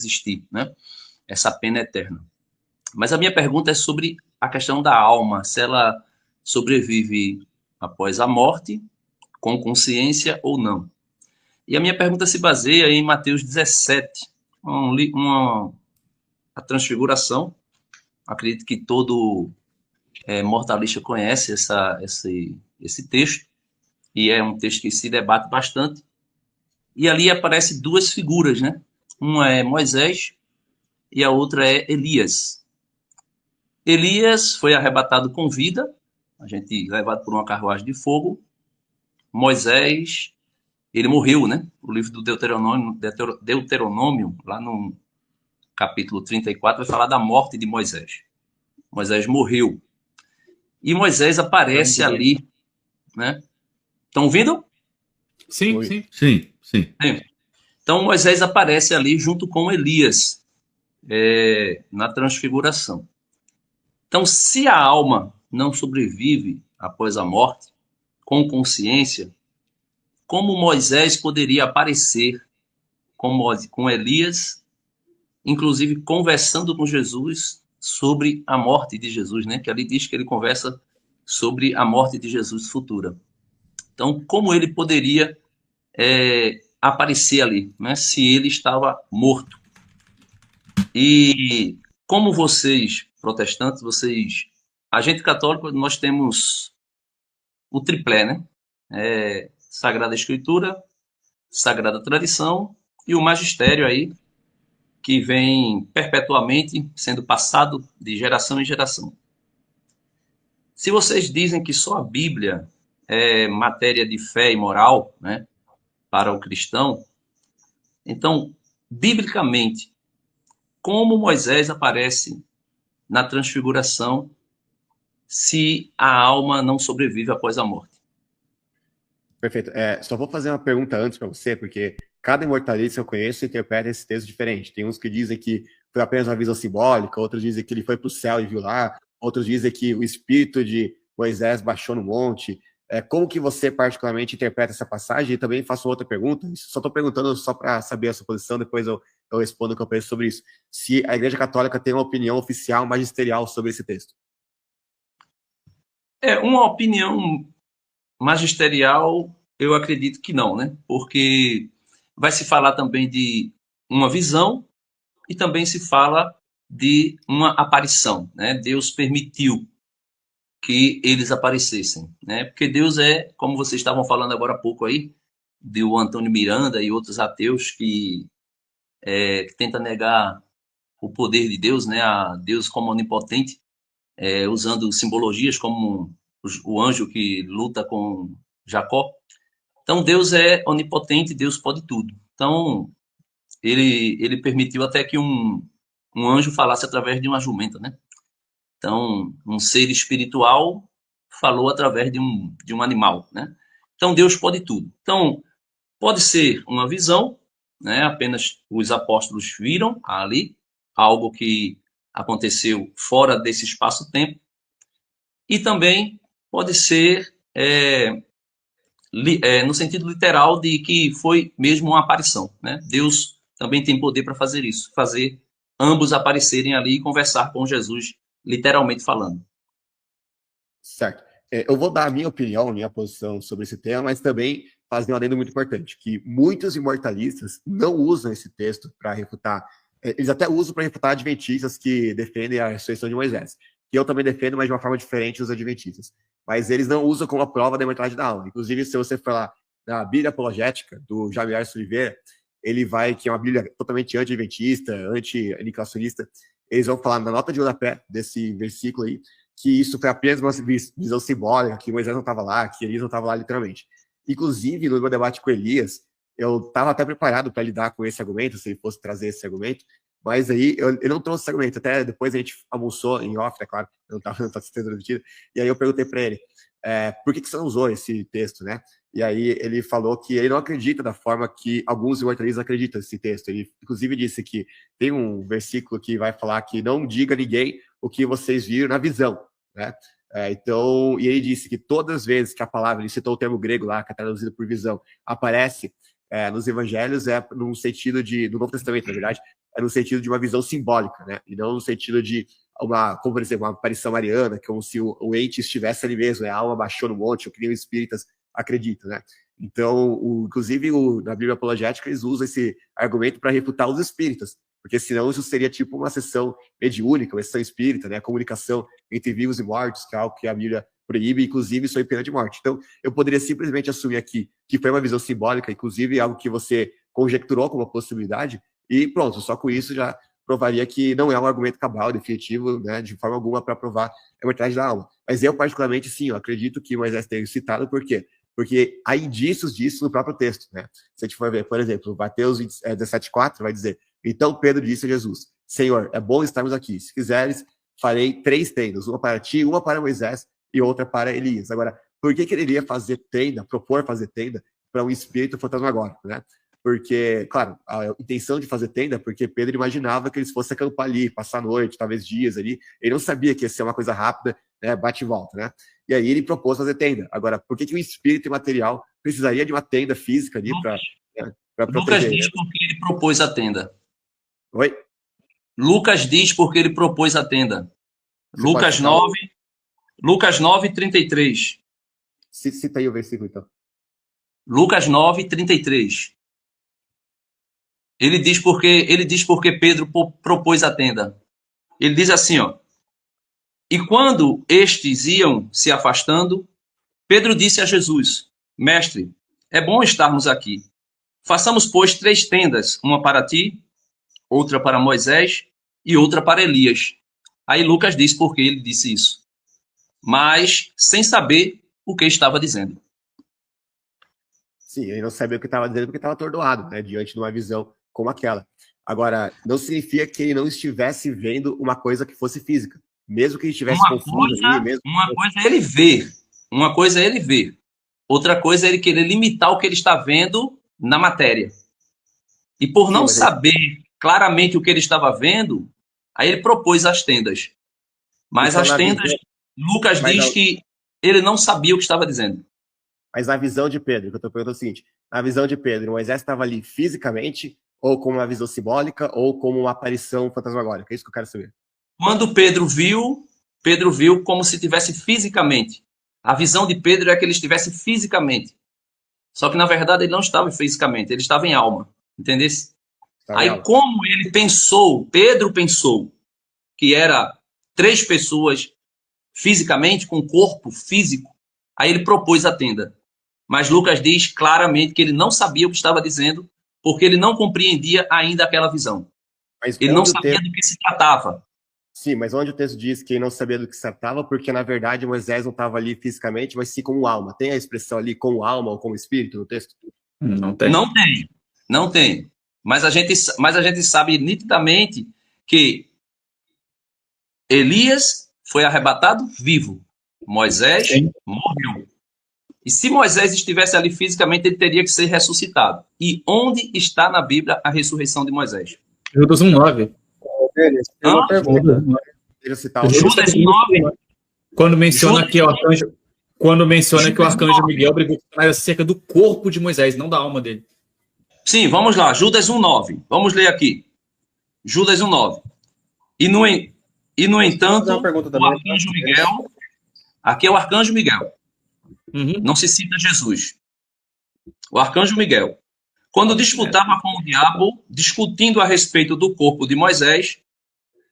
existir, né? Essa pena eterna. Mas a minha pergunta é sobre a questão da alma, se ela sobrevive após a morte, com consciência ou não. E a minha pergunta se baseia em Mateus 17, a transfiguração. Acredito que todo mortalista conhece esse texto, e é um texto que se debate bastante. E ali aparecem duas figuras, né? Uma é Moisés e a outra é Elias. Elias foi arrebatado com vida, a gente levado por uma carruagem de fogo. Moisés, ele morreu, né? O livro do Deuteronômio, lá no capítulo 34, vai falar da morte de Moisés. Moisés morreu. E Moisés aparece ali, né? Estão ouvindo? Sim, sim. Sim, sim. Então Moisés aparece ali junto com Elias, na transfiguração. Então, se a alma não sobrevive após a morte, com consciência, como Moisés poderia aparecer com Elias, inclusive conversando com Jesus sobre a morte de Jesus, né? Que ali diz que ele conversa sobre a morte de Jesus futura. Então, como ele poderia aparecer ali, né? Se ele estava morto? E como vocês, protestantes, a gente católico, nós temos o triplé, né? Sagrada Escritura, Sagrada Tradição e o magistério aí, que vem perpetuamente sendo passado de geração em geração. Se vocês dizem que só a Bíblia é matéria de fé e moral, né, para o cristão, então, biblicamente, como Moisés aparece na transfiguração se a alma não sobrevive após a morte? Perfeito. Só vou fazer uma pergunta antes para você, porque cada imortalista que eu conheço interpreta esse texto diferente. Tem uns que dizem que foi apenas uma visão simbólica, outros dizem que ele foi para o céu e viu lá, outros dizem que o espírito de Moisés baixou no monte. Como que você particularmente interpreta essa passagem? E também faço outra pergunta, só estou perguntando só para saber a sua posição, depois eu respondo o que eu penso sobre isso. Se a Igreja Católica tem uma opinião oficial, magisterial sobre esse texto. Uma opinião magisterial, eu acredito que não, né? Porque vai se falar também de uma visão e também se fala de uma aparição, né? Deus permitiu que eles aparecessem, né? Porque Deus como vocês estavam falando agora há pouco aí, do Antônio Miranda e outros ateus que tentam negar o poder de Deus, né? A Deus como onipotente, usando simbologias como o anjo que luta com Jacó. Então, Deus é onipotente, Deus pode tudo. Então, ele permitiu até que um anjo falasse através de uma jumenta, né? Então, um ser espiritual falou através de um animal, né? Então, Deus pode tudo. Então, pode ser uma visão, né? Apenas os apóstolos viram ali algo que aconteceu fora desse espaço-tempo. E também pode ser no sentido literal de que foi mesmo uma aparição, né? Deus também tem poder para fazer isso, fazer ambos aparecerem ali e conversar com Jesus, literalmente falando. Certo. Eu vou dar a minha opinião, a minha posição sobre esse tema, mas também fazer um adendo muito importante, que muitos imortalistas não usam esse texto para refutar, eles até usam para refutar adventistas que defendem a ressurreição de Moisés, que eu também defendo, mas de uma forma diferente os adventistas. Mas eles não usam como a prova da imortalidade da alma. Inclusive, se você falar na Bíblia Apologética, do Jaime Arce Oliveira, ele vai, que é uma Bíblia totalmente anti-adventista, anti-aniquilacionista, eles vão falar na nota de rodapé desse versículo aí, que isso foi apenas uma visão simbólica, que Moisés não estava lá, que Elias não estava lá literalmente. Inclusive, no meu debate com Elias, eu estava até preparado para lidar com esse argumento, se ele fosse trazer esse argumento, mas aí eu não trouxe esse argumento, até depois a gente almoçou em off, é claro, eu não estava sendo transmitido, e aí eu perguntei para ele, por que você não usou esse texto, né? E aí ele falou que ele não acredita da forma que alguns imortalistas acreditam nesse texto. Ele, inclusive, disse que tem um versículo que vai falar que não diga a ninguém o que vocês viram na visão, né? Então, e ele disse que todas as vezes que a palavra, ele citou o termo grego lá, que é traduzido por visão, aparece nos evangelhos, no sentido do Novo Testamento, na verdade, é no sentido de uma visão simbólica, né? E não no sentido de como por exemplo, uma aparição mariana, como se o ente estivesse ali mesmo, né? A alma baixou no monte, o que nem os espíritas acreditam, né? Então, inclusive, na Bíblia Apologética, eles usam esse argumento para refutar os espíritas, porque senão isso seria tipo uma sessão mediúnica, uma sessão espírita, né? A comunicação entre vivos e mortos, que é algo que a Bíblia proíbe, inclusive sob pena de morte. Então, eu poderia simplesmente assumir aqui que foi uma visão simbólica, inclusive algo que você conjecturou como uma possibilidade, e pronto, só com isso já provaria que não é um argumento cabal, definitivo, né, de forma alguma para provar a imortalidade da alma. Mas eu, particularmente, sim, eu acredito que Moisés tenha citado, por quê? Porque há indícios disso no próprio texto, né? Se a gente for ver, por exemplo, Mateus 17,4 vai dizer: então Pedro disse a Jesus: Senhor, é bom estarmos aqui. Se quiseres, farei 3 tendas, uma para ti, uma para Moisés e outra para Elias. Agora, por que ele iria fazer tenda, propor fazer tenda para um espírito fantasmagórico, né? Porque, claro, a intenção de fazer tenda, porque Pedro imaginava que eles fossem acampar ali, passar a noite, talvez dias ali. Ele não sabia que ia ser uma coisa rápida, né, bate e volta, né? E aí ele propôs fazer tenda. Agora, por que o espírito imaterial precisaria de uma tenda física ali para Lucas diz porque ele propôs a tenda. Oi? Lucas diz porque ele propôs a tenda. Lucas 9, 33. Cita aí o versículo, então. Lucas 9, 33. Ele diz porque Pedro propôs a tenda. Ele diz assim, ó: e quando estes iam se afastando, Pedro disse a Jesus: Mestre, é bom estarmos aqui. Façamos, pois, 3 tendas, uma para ti, outra para Moisés e outra para Elias. Aí Lucas diz porque ele disse isso, mas sem saber o que estava dizendo. Sim, ele não sabia o que estava dizendo porque estava atordoado, né, diante de uma visão como aquela. Agora, não significa que ele não estivesse vendo uma coisa que fosse física, mesmo que ele estivesse confuso ali, mesmo. Uma coisa é ele ver, uma coisa é ele ver, outra coisa é ele querer limitar o que ele está vendo na matéria. E por não saber claramente o que ele estava vendo, aí ele propôs as tendas. Mas então, as tendas, Lucas diz que ele não sabia o que estava dizendo. Mas na visão de Pedro, que eu estou perguntando é o seguinte: na visão de Pedro, Moisés estava ali fisicamente, ou como uma visão simbólica, ou como uma aparição fantasmagórica? É isso que eu quero saber. Quando Pedro viu como se estivesse fisicamente. A visão de Pedro é que ele estivesse fisicamente. Só que, na verdade, ele não estava fisicamente, ele estava em alma. Entendesse? Aí, como ele pensou, Pedro pensou que era 3 pessoas fisicamente, com corpo físico, aí ele propôs a tenda. Mas Lucas diz claramente que ele não sabia o que estava dizendo, porque ele não compreendia ainda aquela visão. Ele não sabia do que se tratava. Sim, mas onde o texto diz que ele não sabia do que se tratava, porque na verdade Moisés não estava ali fisicamente, mas sim como alma. Tem a expressão ali como alma ou como espírito no texto? Não tem. Não tem. Mas a gente sabe nitidamente que Elias foi arrebatado vivo. Moisés morreu. E se Moisés estivesse ali fisicamente, ele teria que ser ressuscitado. E onde está na Bíblia a ressurreição de Moisés? Judas 1,9. Uma pergunta. Judas 1,9. Quando menciona que o arcanjo, que o arcanjo Miguel brigou acerca do corpo de Moisés, não da alma dele. Sim, vamos lá. Judas 1,9. Vamos ler aqui. Judas 1,9. E no entanto, o arcanjo Miguel... Aqui é o arcanjo Miguel. Não se cita Jesus. O arcanjo Miguel. Quando disputava com o diabo, discutindo a respeito do corpo de Moisés,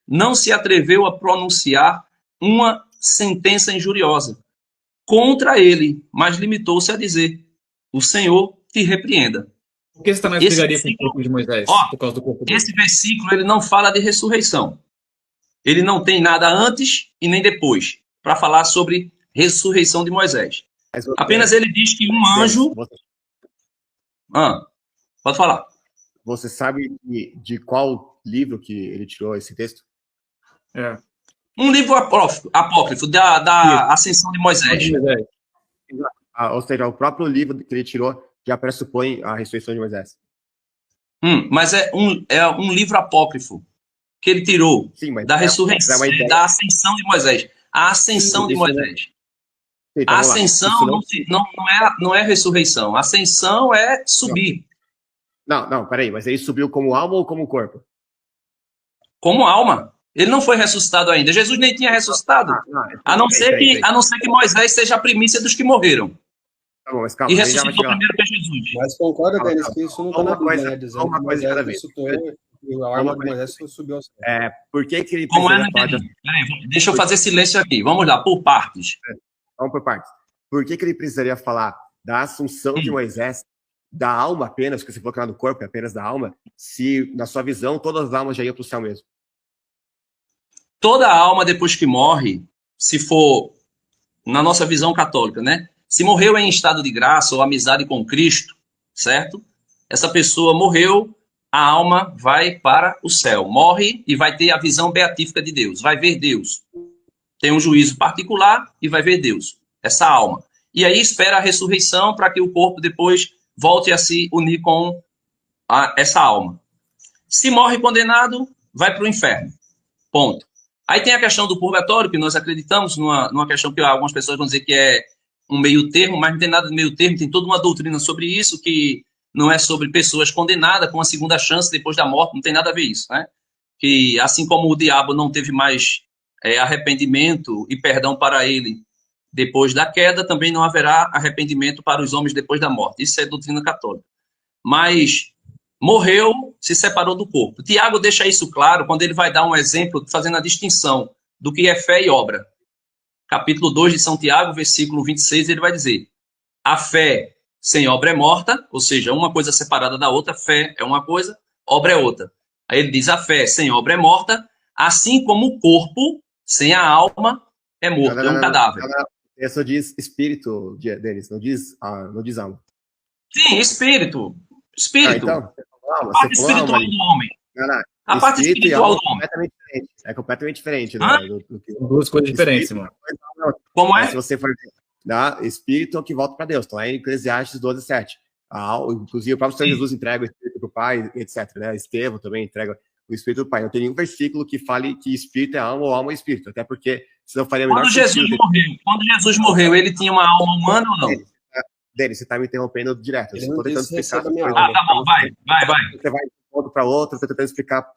não se atreveu a pronunciar uma sentença injuriosa contra ele, mas limitou-se a dizer: o Senhor te repreenda. Por que Satanás brigaria com o corpo de Moisés? Por causa do corpo dele? Esse versículo ele não fala de ressurreição. Ele não tem nada antes e nem depois para falar sobre ressurreição de Moisés. Apenas ele diz que um anjo... pode falar. Você sabe de qual livro que ele tirou esse texto? Um livro apócrifo da Ascensão de Moisés. Ou seja, o próprio livro que ele tirou já pressupõe a ressurreição de Moisés. Mas é um livro apócrifo que ele tirou da ressurreição, da Ascensão de Moisés. A Ascensão de Moisés. A ascensão não é ressurreição. A ascensão é subir. Não, peraí, mas ele subiu como alma ou como corpo? como alma. Ele não foi ressuscitado ainda. Jesus nem tinha ressuscitado. A não ser que Moisés seja a primícia dos que morreram. Tá bom, mas calma, E ressuscitou primeiro que Jesus. Mas concorda, Denis, que isso não está na Bíblia, né? Dizendo que Moisés ressuscitou e a arma de Moisés subiu ao céu. Por que ele Como precisaria falar de... Peraí, deixa eu fazer silêncio aqui. Vamos lá, por partes. Vamos por partes. Por que ele precisaria falar da assunção de Moisés, da alma apenas, porque você falou que era do corpo, é apenas da alma, se, na sua visão, todas as almas já iam para o céu mesmo? Toda alma, depois que morre, se for, na nossa visão católica, né? Se morreu em estado de graça ou amizade com Cristo, certo? Essa pessoa morreu, a alma vai para o céu. Morre e vai ter a visão beatífica de Deus. Vai ver Deus. Tem um juízo particular e vai ver Deus. Essa alma. E aí espera a ressurreição para que o corpo depois volte a se unir com essa alma. Se morre condenado, vai para o inferno. Ponto. Aí tem a questão do purgatório, que nós acreditamos numa questão que algumas pessoas vão dizer que é um meio termo, mas não tem nada de meio termo, tem toda uma doutrina sobre isso, que não é sobre pessoas condenadas com a segunda chance depois da morte, não tem nada a ver isso, né? Que assim como o diabo não teve mais arrependimento e perdão para ele depois da queda, também não haverá arrependimento para os homens depois da morte. Isso é doutrina católica. Mas morreu, se separou do corpo. Tiago deixa isso claro quando ele vai dar um exemplo fazendo a distinção do que é fé e obra. Capítulo 2 de São Tiago, versículo 26, ele vai dizer: a fé sem obra é morta, ou seja, uma coisa separada da outra, fé é uma coisa, obra é outra. Aí ele diz: a fé sem obra é morta, assim como o corpo sem a alma é morto, é um cadáver. Isso diz espírito, Denis, não diz alma. Sim, espírito. Espírito. Então, a parte espiritual do homem. A parte espiritual do homem. É completamente diferente. Do que... Duas coisas diferentes, mano. Como é? Se você for espírito é o que volta para Deus. Então, é em Eclesiastes 12:7. Inclusive, o próprio Senhor Jesus entrega o espírito para o Pai, etc. Né? Estevão também entrega o espírito do Pai. Não tem nenhum versículo que fale que espírito é alma ou alma é espírito. Até porque senão faria melhor Quando Jesus morreu, ele tinha uma alma humana ou não? Denis, você está me interrompendo direto. Eu estou tentando explicar. Tá bom, vai. Você vai de um ponto para outro, estou tentando explicar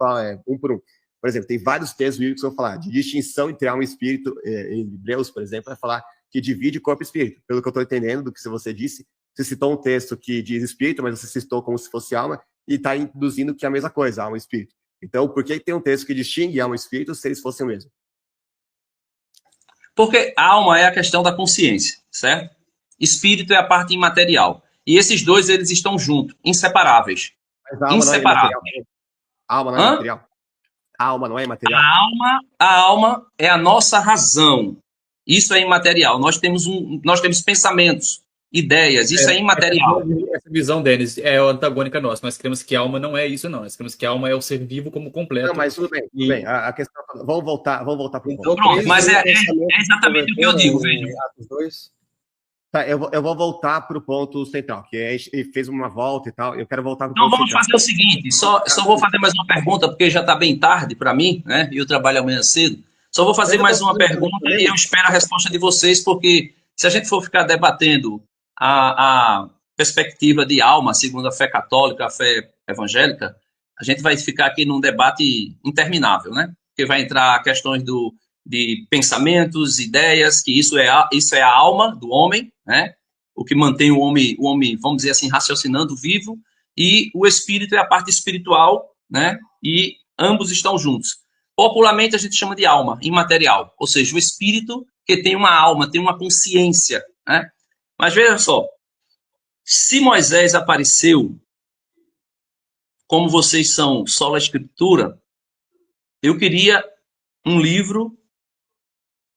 um por um. Por exemplo, tem vários textos bíblicos que vão falar de distinção entre alma e espírito. Em Hebreus, por exemplo, vai falar que divide corpo e espírito. Pelo que eu estou entendendo do que você disse, você citou um texto que diz espírito, mas você citou como se fosse alma, e está induzindo que é a mesma coisa, alma e espírito. Então, por que tem um texto que distingue alma e espírito se eles fossem o mesmo? Porque alma é a questão da consciência, certo? Espírito é a parte imaterial. E esses dois, eles estão juntos, inseparáveis. Mas a alma inseparáveis. Não é a alma não é material. A alma não é imaterial. A alma é a nossa razão. Isso é imaterial. Nós temos pensamentos, ideias. Isso é imaterial. Essa visão, Denis, é antagônica nossa. Nós cremos que a alma não é isso, não. Nós cremos que a alma é o ser vivo como completo. Não, mas tudo bem. A questão... Vamos voltar para o ponto. Pronto, mas é exatamente o que eu digo, velho. Tá, eu vou voltar para o ponto central, que ele fez uma volta e tal. Eu quero voltar para o ponto central. Então vamos fazer o seguinte, só vou fazer mais uma pergunta, porque já está bem tarde para mim, né? E eu trabalho amanhã cedo. Só vou fazer mais uma pergunta e eu espero a resposta de vocês, porque se a gente for ficar debatendo a perspectiva de alma, segundo a fé católica, a fé evangélica, a gente vai ficar aqui num debate interminável, né? Porque vai entrar questões de pensamentos, ideias, que isso é a alma do homem, né? O que mantém o homem, vamos dizer assim, raciocinando, vivo, e o espírito é a parte espiritual, né? E ambos estão juntos. Popularmente a gente chama de alma, imaterial, ou seja, o espírito que tem uma alma, tem uma consciência, né? Mas veja só, se Moisés apareceu, como vocês são sola escritura, eu queria um livro,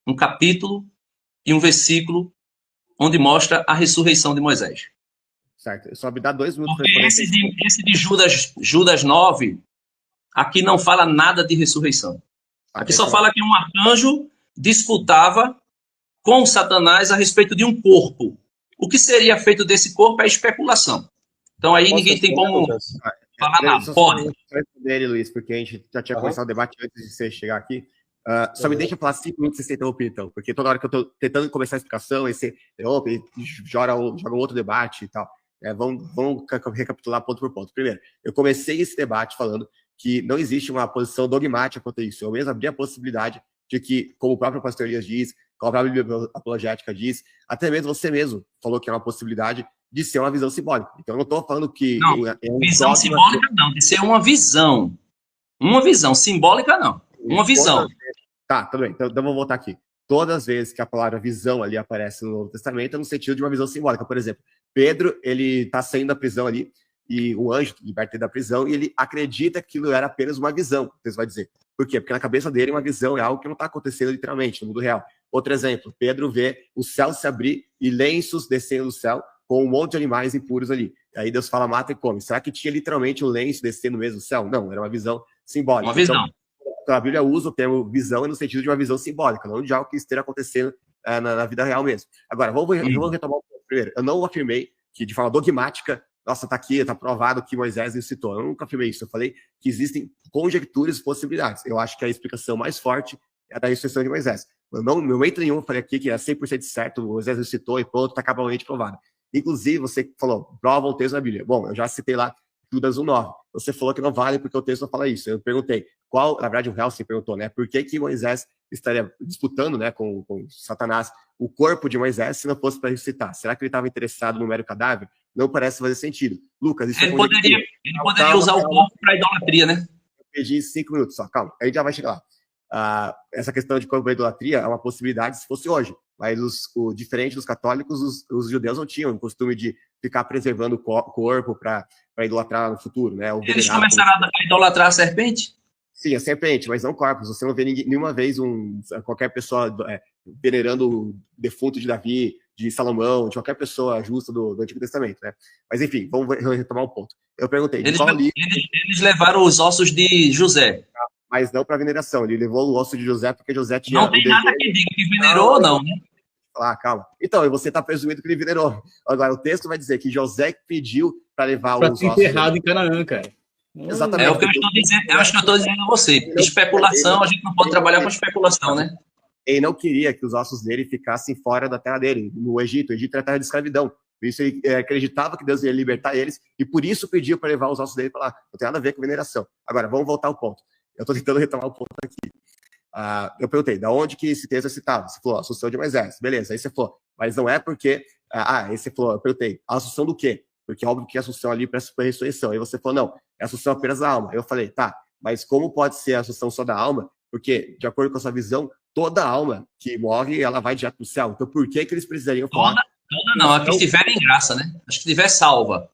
um capítulo e um versículo onde mostra a ressurreição de Moisés. Certo, só me dá 2 minutos. Porque esse de Judas 9, aqui não fala nada de ressurreição. Aqui só fala que um arcanjo disputava com Satanás a respeito de um corpo. O que seria feito desse corpo é especulação. Então aí ninguém tem como falar nada. Pode. Responder, Luiz, porque a gente já tinha começado o debate antes de você chegar aqui. Só me deixa falar 5 minutos sem ser interrompido, então, porque toda hora que eu estou tentando começar a explicação, e você interrompe, joga um outro debate e tal. Vamos recapitular ponto por ponto. Primeiro, eu comecei esse debate falando que não existe uma posição dogmática quanto a isso. Eu mesmo abri a possibilidade de que, como o próprio pastor Elias diz, como a própria Bíblia apologética diz, até mesmo você mesmo falou que é uma possibilidade de ser uma visão simbólica. Então, eu não estou falando que... Não, visão simbólica não, de ser uma visão. Uma visão, simbólica não. Uma visão. Tá, tudo bem. Então, vamos voltar aqui. Todas as vezes que a palavra visão ali aparece no Novo Testamento, é no sentido de uma visão simbólica. Por exemplo, Pedro, ele está saindo da prisão ali, e o anjo liberta ele da prisão, e ele acredita que aquilo era apenas uma visão, você vai dizer. Por quê? Porque na cabeça dele uma visão é algo que não está acontecendo literalmente, no mundo real. Outro exemplo, Pedro vê o céu se abrir e lenços descendo do céu com um monte de animais impuros ali. Aí Deus fala, mata e come. Será que tinha literalmente um lenço descendo mesmo do céu? Não, era uma visão simbólica. Uma visão. Então, a Bíblia usa o termo visão no sentido de uma visão simbólica, não de algo que esteja acontecendo na vida real mesmo. Agora, vamos retomar um pouco primeiro. Eu não afirmei que, de forma dogmática, nossa, tá aqui, tá provado que Moisés citou. Eu nunca afirmei isso. Eu falei que existem conjecturas e possibilidades. Eu acho que a explicação mais forte é a da ressurreição de Moisés. Eu não, no momento nenhum, eu falei aqui que é 100% certo, Moisés ressuscitou e pronto, tá cabalmente provado. Inclusive, você falou, prova o texto da Bíblia. Bom, eu já citei lá Judas 1:9. Você falou que não vale porque o texto não fala isso. Eu perguntei, na verdade o Helsen perguntou, né, por que Moisés estaria disputando, né, com Satanás o corpo de Moisés se não fosse para ressuscitar? Será que ele estava interessado no mero cadáver? Não parece fazer sentido. Lucas, isso ele poderia usar o corpo para idolatria, né? Eu pedi 5 minutos só, calma, aí já vai chegar lá. Essa questão de corpo para idolatria é uma possibilidade se fosse hoje, mas diferente dos católicos, os judeus não tinham o costume de ficar preservando o corpo para idolatrar no futuro, né? Eles começaram a idolatrar a serpente? Sim, a serpente, mas não corpos. Você não vê nenhuma vez qualquer pessoa venerando o defunto de Davi, de Salomão, de qualquer pessoa justa do Antigo Testamento, né? Mas enfim, vamos retomar um ponto. Eu perguntei, eles levaram os ossos de José. Mas não para veneração. Ele levou o osso de José porque José tinha... Não tem nada que diga que venerou ou não, né? Calma. Então, você está presumindo que ele venerou. Agora, o texto vai dizer que José pediu para levar os ossos... enterrado em Canaã, cara. Exatamente. É o que eu estou dizendo. Eu acho que eu estou dizendo a você. Especulação, a gente não pode trabalhar com especulação, né? Ele não queria que os ossos dele ficassem fora da terra dele, no Egito. O Egito era terra de escravidão. Por isso ele acreditava que Deus ia libertar eles e por isso pediu para levar os ossos dele para lá. Não tem nada a ver com veneração. Agora, vamos voltar ao ponto. Eu estou tentando retomar o ponto aqui. Eu perguntei, da onde que esse texto é citado? Você falou, Assunção de Moisés. Beleza, aí você falou, mas não é porque... aí você falou, eu perguntei, a Assunção do quê? Porque é óbvio que a Assunção ali pressupõe a ressurreição. Aí você falou, não, é a Assunção apenas da alma. Aí eu falei, tá, mas como pode ser a Assunção só da alma? Porque, de acordo com a sua visão, toda alma que morre, ela vai direto para o céu. Então, por que eles precisariam falar? Toda não, a que estiver em graça, né? Acho que estiver salva.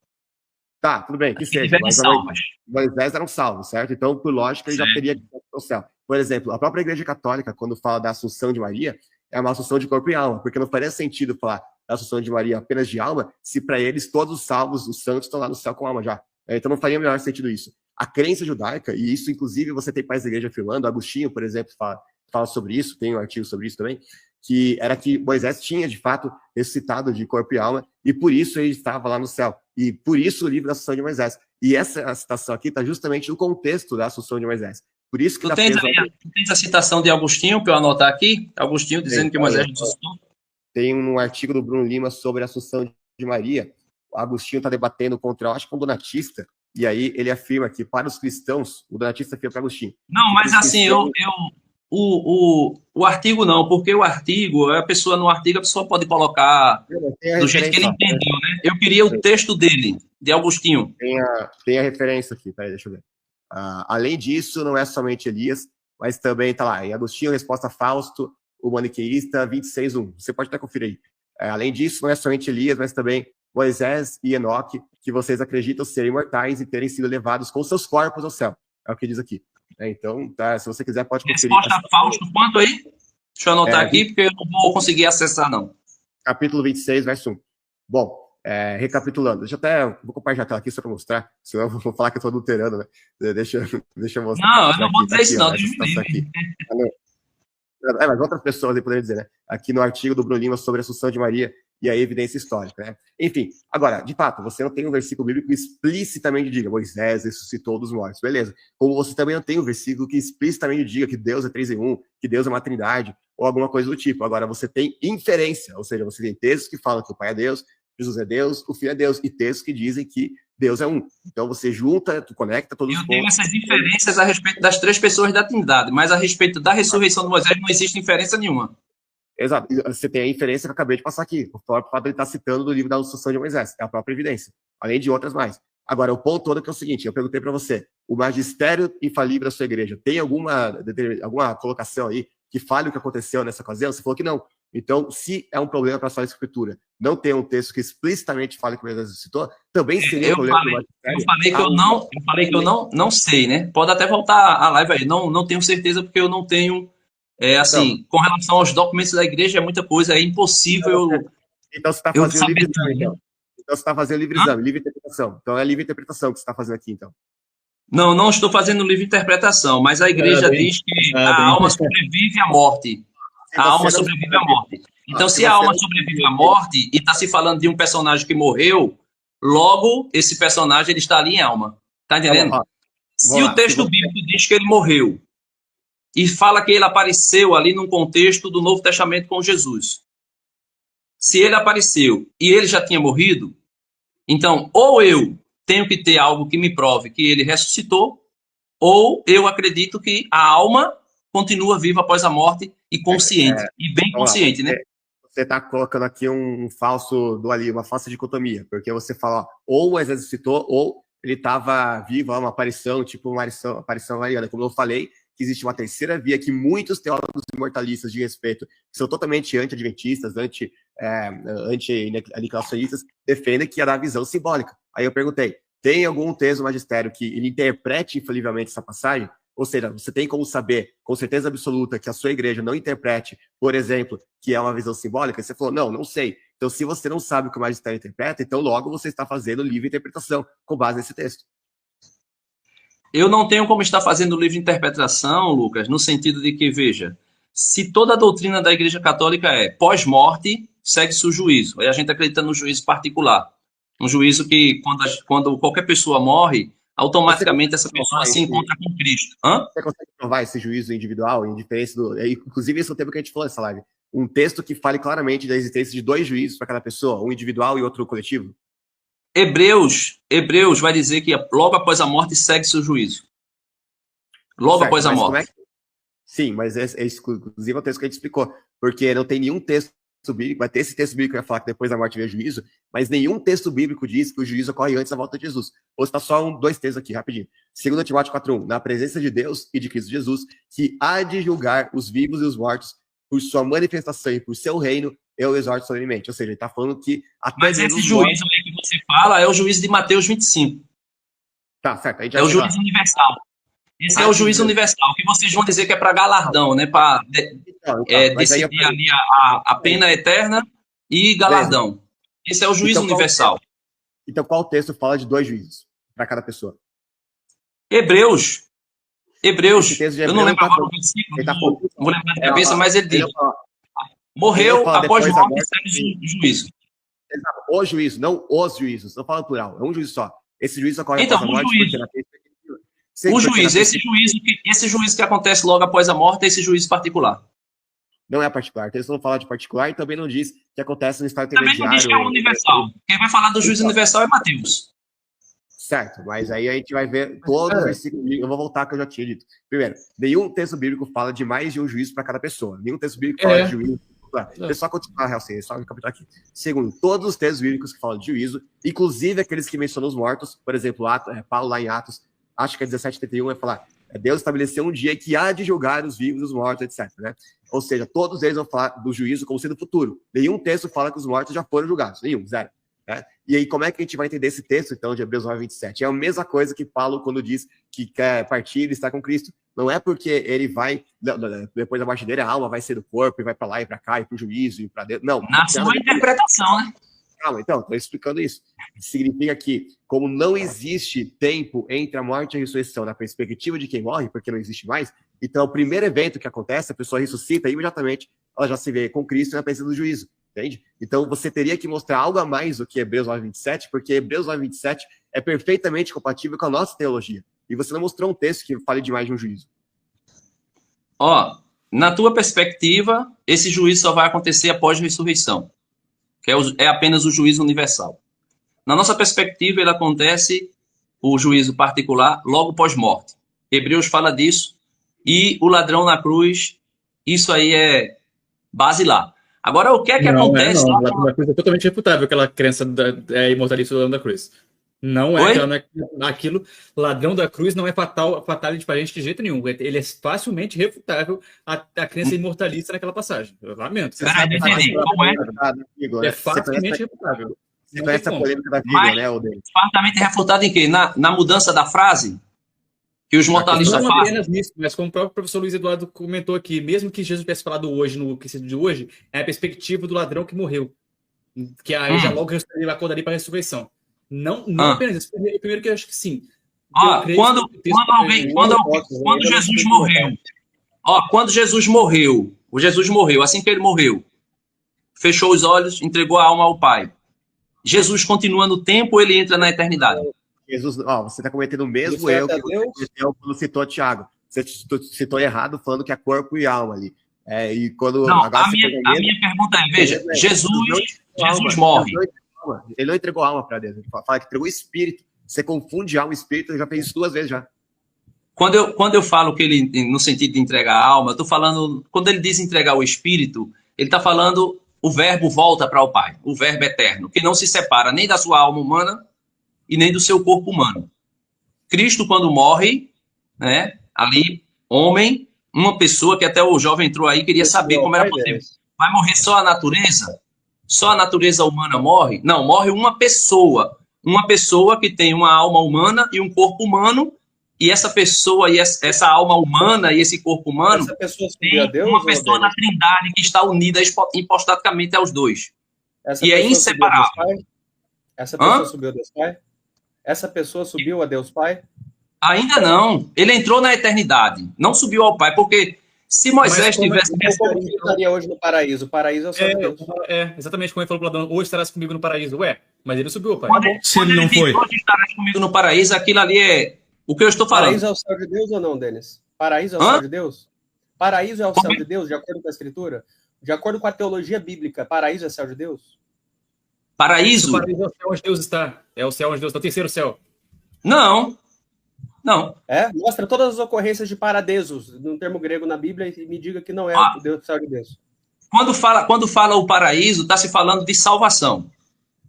Tá, tudo bem, que seja. Mas Moisés eram salvos, certo? Então, por lógica, ele já teria que ir para o céu. Por exemplo, a própria Igreja Católica, quando fala da Assunção de Maria, é uma Assunção de corpo e alma, porque não faria sentido falar da Assunção de Maria apenas de alma, se para eles todos os salvos, os santos, estão lá no céu com alma já. Então, não faria o menor sentido isso. A crença judaica, e isso, inclusive, você tem pais da igreja afirmando, Agostinho, por exemplo, fala sobre isso, tem um artigo sobre isso também, que era que Moisés tinha, de fato, ressuscitado de corpo e alma, e por isso ele estava lá no céu. E por isso o livro da Assunção de Moisés. E essa citação aqui está justamente no contexto da Assunção de Moisés. Por isso que tu tens a citação de Agostinho, para eu anotar aqui? Agostinho dizendo que Moisés ressuscitou? Tem um artigo do Bruno Lima sobre a Assunção de Maria. O Agostinho está debatendo contra, acho que um donatista, e aí ele afirma que para os cristãos, o donatista afirma para Agostinho. Não, mas assim, o artigo não, porque o artigo, a pessoa pode colocar do jeito que ele entendeu, né? Eu queria o texto dele, de Agostinho. Tem a referência aqui, peraí, deixa eu ver. Além disso, não é somente Elias, mas também está lá, em Agostinho, resposta a Fausto, o maniqueísta, 26:1. Você pode até conferir aí. Além disso, não é somente Elias, mas também Moisés e Enoque, que vocês acreditam serem imortais e terem sido levados com seus corpos ao céu. É o que diz aqui. Então, tá, se você quiser, pode conferir. Resposta a Fausto, quanto aí? Deixa eu anotar aqui, porque eu não vou conseguir acessar, não. Capítulo 26, verso 1. Bom, recapitulando, vou compartilhar a tela aqui só para mostrar, senão eu vou falar que eu estou adulterando, né? Deixa eu mostrar. Não, eu não vou dizer isso, não. Mas outras pessoas aí poderiam dizer, né? Aqui no artigo do Bruno Lima sobre a Assunção de Maria e a evidência histórica, né? Enfim, agora, de fato, você não tem um versículo bíblico que explicitamente diga Moisés ressuscitou dos mortos, beleza? Como você também não tem um versículo que explicitamente diga que Deus é 3 em 1, que Deus é uma trindade, ou alguma coisa do tipo. Agora, você tem inferência, ou seja, você tem textos que falam que o Pai é Deus, Jesus é Deus, o Filho é Deus, e textos que dizem que Deus é um. Então você junta, tu conecta todos os Eu tenho pontos. essas diferenças a respeito das 3 pessoas da Trindade, mas a respeito da ressurreição de Moisés não existe diferença nenhuma. Exato. Você tem a inferência que eu acabei de passar aqui. O próprio fato de ele estar citando do livro da instrução de Moisés. É a própria evidência. Além de outras mais. Agora, o ponto todo que é o seguinte, eu perguntei para você, o magistério infalível da sua igreja, tem alguma colocação aí que fale o que aconteceu nessa ocasião? Você falou que não. Então, se é um problema para a sua escritura, não ter um texto que explicitamente fale que o Moisés citou, também seria um problema do magistério. Eu falei que eu não sei, né? Pode até voltar a live aí. Não tenho certeza porque eu não tenho, com relação aos documentos da igreja, é muita coisa, é impossível. Então você está fazendo livre exame, então. Então você está fazendo livre exame, livre interpretação. Então é livre interpretação que você está fazendo aqui, então. Não estou fazendo livre interpretação, mas a igreja diz que a alma sobrevive à morte. A alma sobrevive à morte. Então, se a alma sobrevive à morte e está se falando de um personagem que morreu, logo esse personagem ele está ali em alma. Tá entendendo? Se o texto bíblico diz que ele morreu e fala que ele apareceu ali num contexto do Novo Testamento com Jesus. Se ele apareceu e ele já tinha morrido, então, ou eu tenho que ter algo que me prove que ele ressuscitou, ou eu acredito que a alma continua viva após a morte e consciente, e bem consciente, né? Você está colocando aqui uma falsa dicotomia, porque você fala, ou Moisés ressuscitou, ou ele estava vivo, uma aparição, tipo uma aparição mariana. Como eu falei, que existe uma terceira via que muitos teólogos imortalistas de respeito, que são totalmente anti-adventistas, anti-aniquilacionistas, defendem que é da visão simbólica. Aí eu perguntei, tem algum texto do magistério que ele interprete infalivelmente essa passagem? Ou seja, você tem como saber, com certeza absoluta, que a sua igreja não interprete, por exemplo, que é uma visão simbólica? Você falou, não sei. Então, se você não sabe o que o magistério interpreta, então logo você está fazendo livre interpretação com base nesse texto. Eu não tenho como estar fazendo livre interpretação, Lucas, no sentido de que, veja, se toda a doutrina da Igreja Católica é pós-morte, segue-se o juízo. Aí a gente acredita no juízo particular. Um juízo que, quando qualquer pessoa morre, automaticamente essa pessoa se encontra com Cristo. Você consegue provar esse juízo individual, em diferença do... Inclusive, esse é o tema que a gente falou nessa live. Um texto que fale claramente da existência de 2 juízos para cada pessoa, um individual e outro coletivo? Hebreus vai dizer que logo após a morte segue-se o juízo. Logo após a morte. Sim, mas inclusive é o texto que a gente explicou. Porque não tem nenhum texto bíblico, vai ter esse texto bíblico que vai falar que depois da morte vem o juízo, mas nenhum texto bíblico diz que o juízo ocorre antes da volta de Jesus. Vou citar só 2 textos aqui, rapidinho. 2 Timóteo 4:1, na presença de Deus e de Cristo Jesus, que há de julgar os vivos e os mortos por sua manifestação e por seu reino, eu exorto solenemente. Ou seja, ele está falando que... Mas esse juízo aí que você fala é o juízo de Mateus 25. Tá, certo. É o juízo universal. Esse é o juízo universal, que vocês vão dizer que é para galardão, né? Para decidir ali a pena eterna e galardão. Esse é o juízo universal. Então, qual texto fala de 2 juízos para cada pessoa? Hebreus. Eu não lembro agora o versículo, não vou lembrar de cabeça, mas ele diz: morreu após morte, segue o juízo. O juízo, não os juízos. Não fala plural, é um juízo só. Esse juízo ocorre após a morte. O juízo, esse juízo que acontece logo após a morte é esse juízo particular. Não é particular. O texto não fala de particular e também não diz que acontece no estado intermediário. Também não diz que é universal. Quem vai falar do juízo universal é Mateus. Certo, mas aí a gente vai ver todo o versículo. Eu vou voltar que eu já tinha dito. Primeiro, nenhum texto bíblico fala de mais de um juízo para cada pessoa. Nenhum texto bíblico fala de juízo. É só continuar, só capitular aqui. Segundo, todos os textos bíblicos que falam de juízo, inclusive aqueles que mencionam os mortos, por exemplo, Paulo lá em Atos, acho que é 17:31, vai falar, Deus estabeleceu um dia que há de julgar os vivos e os mortos, etc. Né? Ou seja, todos eles vão falar do juízo como sendo futuro. Nenhum texto fala que os mortos já foram julgados. Nenhum, zero. Né? E aí, como é que a gente vai entender esse texto, então, de Hebreus 9:27? É a mesma coisa que Paulo, quando diz que quer partir e estar com Cristo. Não é porque ele vai, depois da morte dele, a alma vai ser do corpo e vai para lá e para cá, e para o juízo, e para dentro. Não. Na sua interpretação, né? Calma, então, estou explicando isso. Significa que, como não existe tempo entre a morte e a ressurreição na perspectiva de quem morre, porque não existe mais, então o primeiro evento que acontece, a pessoa ressuscita e imediatamente ela já se vê com Cristo na presença do juízo, entende? Então você teria que mostrar algo a mais do que Hebreus 9:27, porque Hebreus 9:27 é perfeitamente compatível com a nossa teologia. E você não mostrou um texto que fale de mais de um juízo. Na tua perspectiva, esse juízo só vai acontecer após a ressurreição, que é apenas o juízo universal. Na nossa perspectiva, ele acontece, o juízo particular, logo pós-morte. Hebreus fala disso, e o ladrão na cruz, isso aí é basilar. Agora, o que é que acontece? Não, o ladrão da cruz é totalmente refutável, aquela crença da imortalista do ladrão da cruz. Não é, aquilo. Ladrão da cruz não é fatal para a gente de jeito nenhum. Ele é facilmente refutável a crença imortalista naquela passagem. Eu lamento. Peraí, entendi. Como é? É facilmente refutável. Você conhece a polêmica da Bíblia, né, Odenis? Fartamente refutado em quê? Na mudança da frase? Que os mortalistas não fazem? apenas nisso, mas como o próprio professor Luiz Eduardo comentou aqui, mesmo que Jesus tivesse falado hoje, no quesito de hoje, é a perspectiva do ladrão que morreu. Que aí já logo ele acordaria para a ressurreição. Não apenas isso. Primeiro que eu acho que sim. Quando Jesus morreu, quando Jesus morreu, assim que ele morreu, fechou os olhos, entregou a alma ao Pai. Jesus continua no tempo ou ele entra na eternidade? Jesus, você está cometendo o mesmo erro que você cometeu quando citou Tiago. Você citou errado falando que é corpo e alma ali. E quando, não, a minha pergunta é, veja, Jesus morre. Ele não entregou alma para Deus, ele fala que entregou espírito. Você confunde alma e espírito, ele já fez isso 2 vezes já. Quando eu falo que ele, no sentido de entregar a alma, eu estou falando, quando ele diz entregar o espírito, ele está falando o verbo volta para o Pai, o verbo eterno, que não se separa nem da sua alma humana e nem do seu corpo humano. Cristo, quando morre, né, ali, homem, uma pessoa que até o jovem entrou aí, queria saber como era possível. Vai morrer só a natureza? Só a natureza humana morre? Não, morre uma pessoa. Uma pessoa que tem uma alma humana e um corpo humano, e essa pessoa e essa alma humana e esse corpo humano tem uma pessoa na Trindade que está unida hipostaticamente aos dois. E é inseparável. Essa pessoa subiu a Deus Pai? Essa pessoa subiu a Deus Pai? Ainda não. Ele entrou na eternidade. Não subiu ao Pai, porque se Moisés tivesse... Como ele estaria hoje no paraíso? O paraíso é o céu de Deus. Exatamente como ele falou para o Adão, hoje estarás comigo no paraíso. Mas ele subiu ao Pai. Se ele não foi. Hoje estarás comigo no paraíso, aquilo ali é o que eu estou falando. Paraíso é o céu de Deus ou não, Denis? Paraíso é o céu de Deus? Paraíso é o céu de Deus, de acordo com a Escritura? De acordo com a teologia bíblica, paraíso é céu de Deus? Paraíso? O paraíso é o céu onde Deus está. É o céu onde Deus está, o terceiro céu. Não. Mostra todas as ocorrências de paradesos no termo grego na Bíblia e me diga que não é o céu de Deus. Quando fala o paraíso, está se falando de salvação.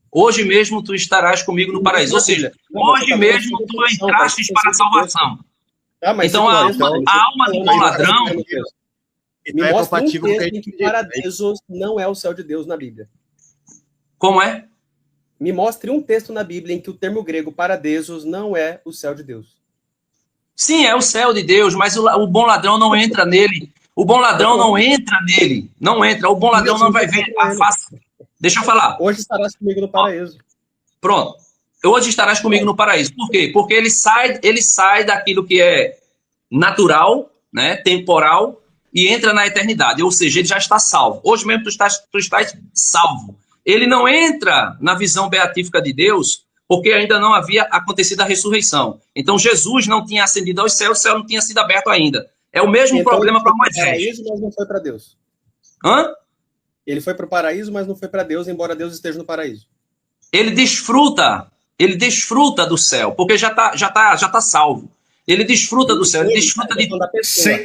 Hoje mesmo tu estarás comigo no paraíso. Ou seja, hoje mesmo tu entrastes para a salvação. Então a alma do bom ladrão... Me mostra um texto em que paradesos não é o céu de Deus na Bíblia. Como é? Me mostre um texto na Bíblia em que o termo grego paradesos não é o céu de Deus. Sim, é o céu de Deus, mas o bom ladrão não entra nele. O bom ladrão não entra nele. Não entra. O bom ladrão não vai ver a face. Deixa eu falar. Hoje estarás comigo no paraíso. Pronto. Hoje estarás comigo no paraíso. Por quê? Porque ele sai daquilo que é natural, né, temporal, e entra na eternidade. Ou seja, ele já está salvo. Hoje mesmo tu estás salvo. Ele não entra na visão beatífica de Deus porque ainda não havia acontecido a ressurreição. Então Jesus não tinha ascendido aos céus, o céu não tinha sido aberto ainda. É o mesmo problema para Moisés. Paraíso, mas não foi para Deus. Ele foi para o paraíso, mas não foi para Deus, embora Deus esteja no paraíso. Ele desfruta do céu, porque já tá salvo. Ele desfruta do céu, ele desfruta de...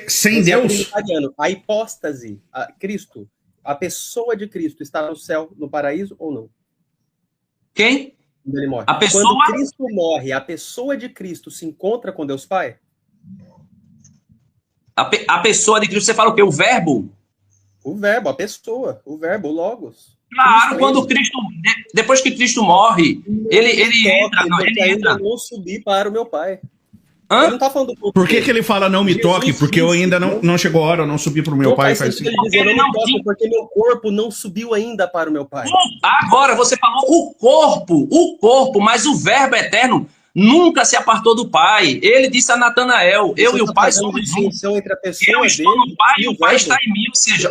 Sem Deus. A hipóstase, Cristo, a pessoa de Cristo está no céu, no paraíso ou não? Quem? Quando ele morre. Quando Cristo morre, a pessoa de Cristo se encontra com Deus Pai? A pessoa de Cristo, você fala o quê? O verbo? O verbo, a pessoa, o verbo, o logos. Claro, depois que Cristo morre, ele entra. Ele ainda não subi para o meu Pai. Ele não tá falando do Por que ele fala não me toque? Porque eu ainda não chegou a hora, eu não subi para o meu pai. Faz sentido ele dizer não me toque, porque meu corpo não subiu ainda para o meu Pai. Agora, você falou o corpo, mas o verbo eterno nunca se apartou do Pai. Ele disse a Natanael, eu e o Pai somos um. Entre a pessoa eu estou no Pai e o Pai está em mim. Ou seja,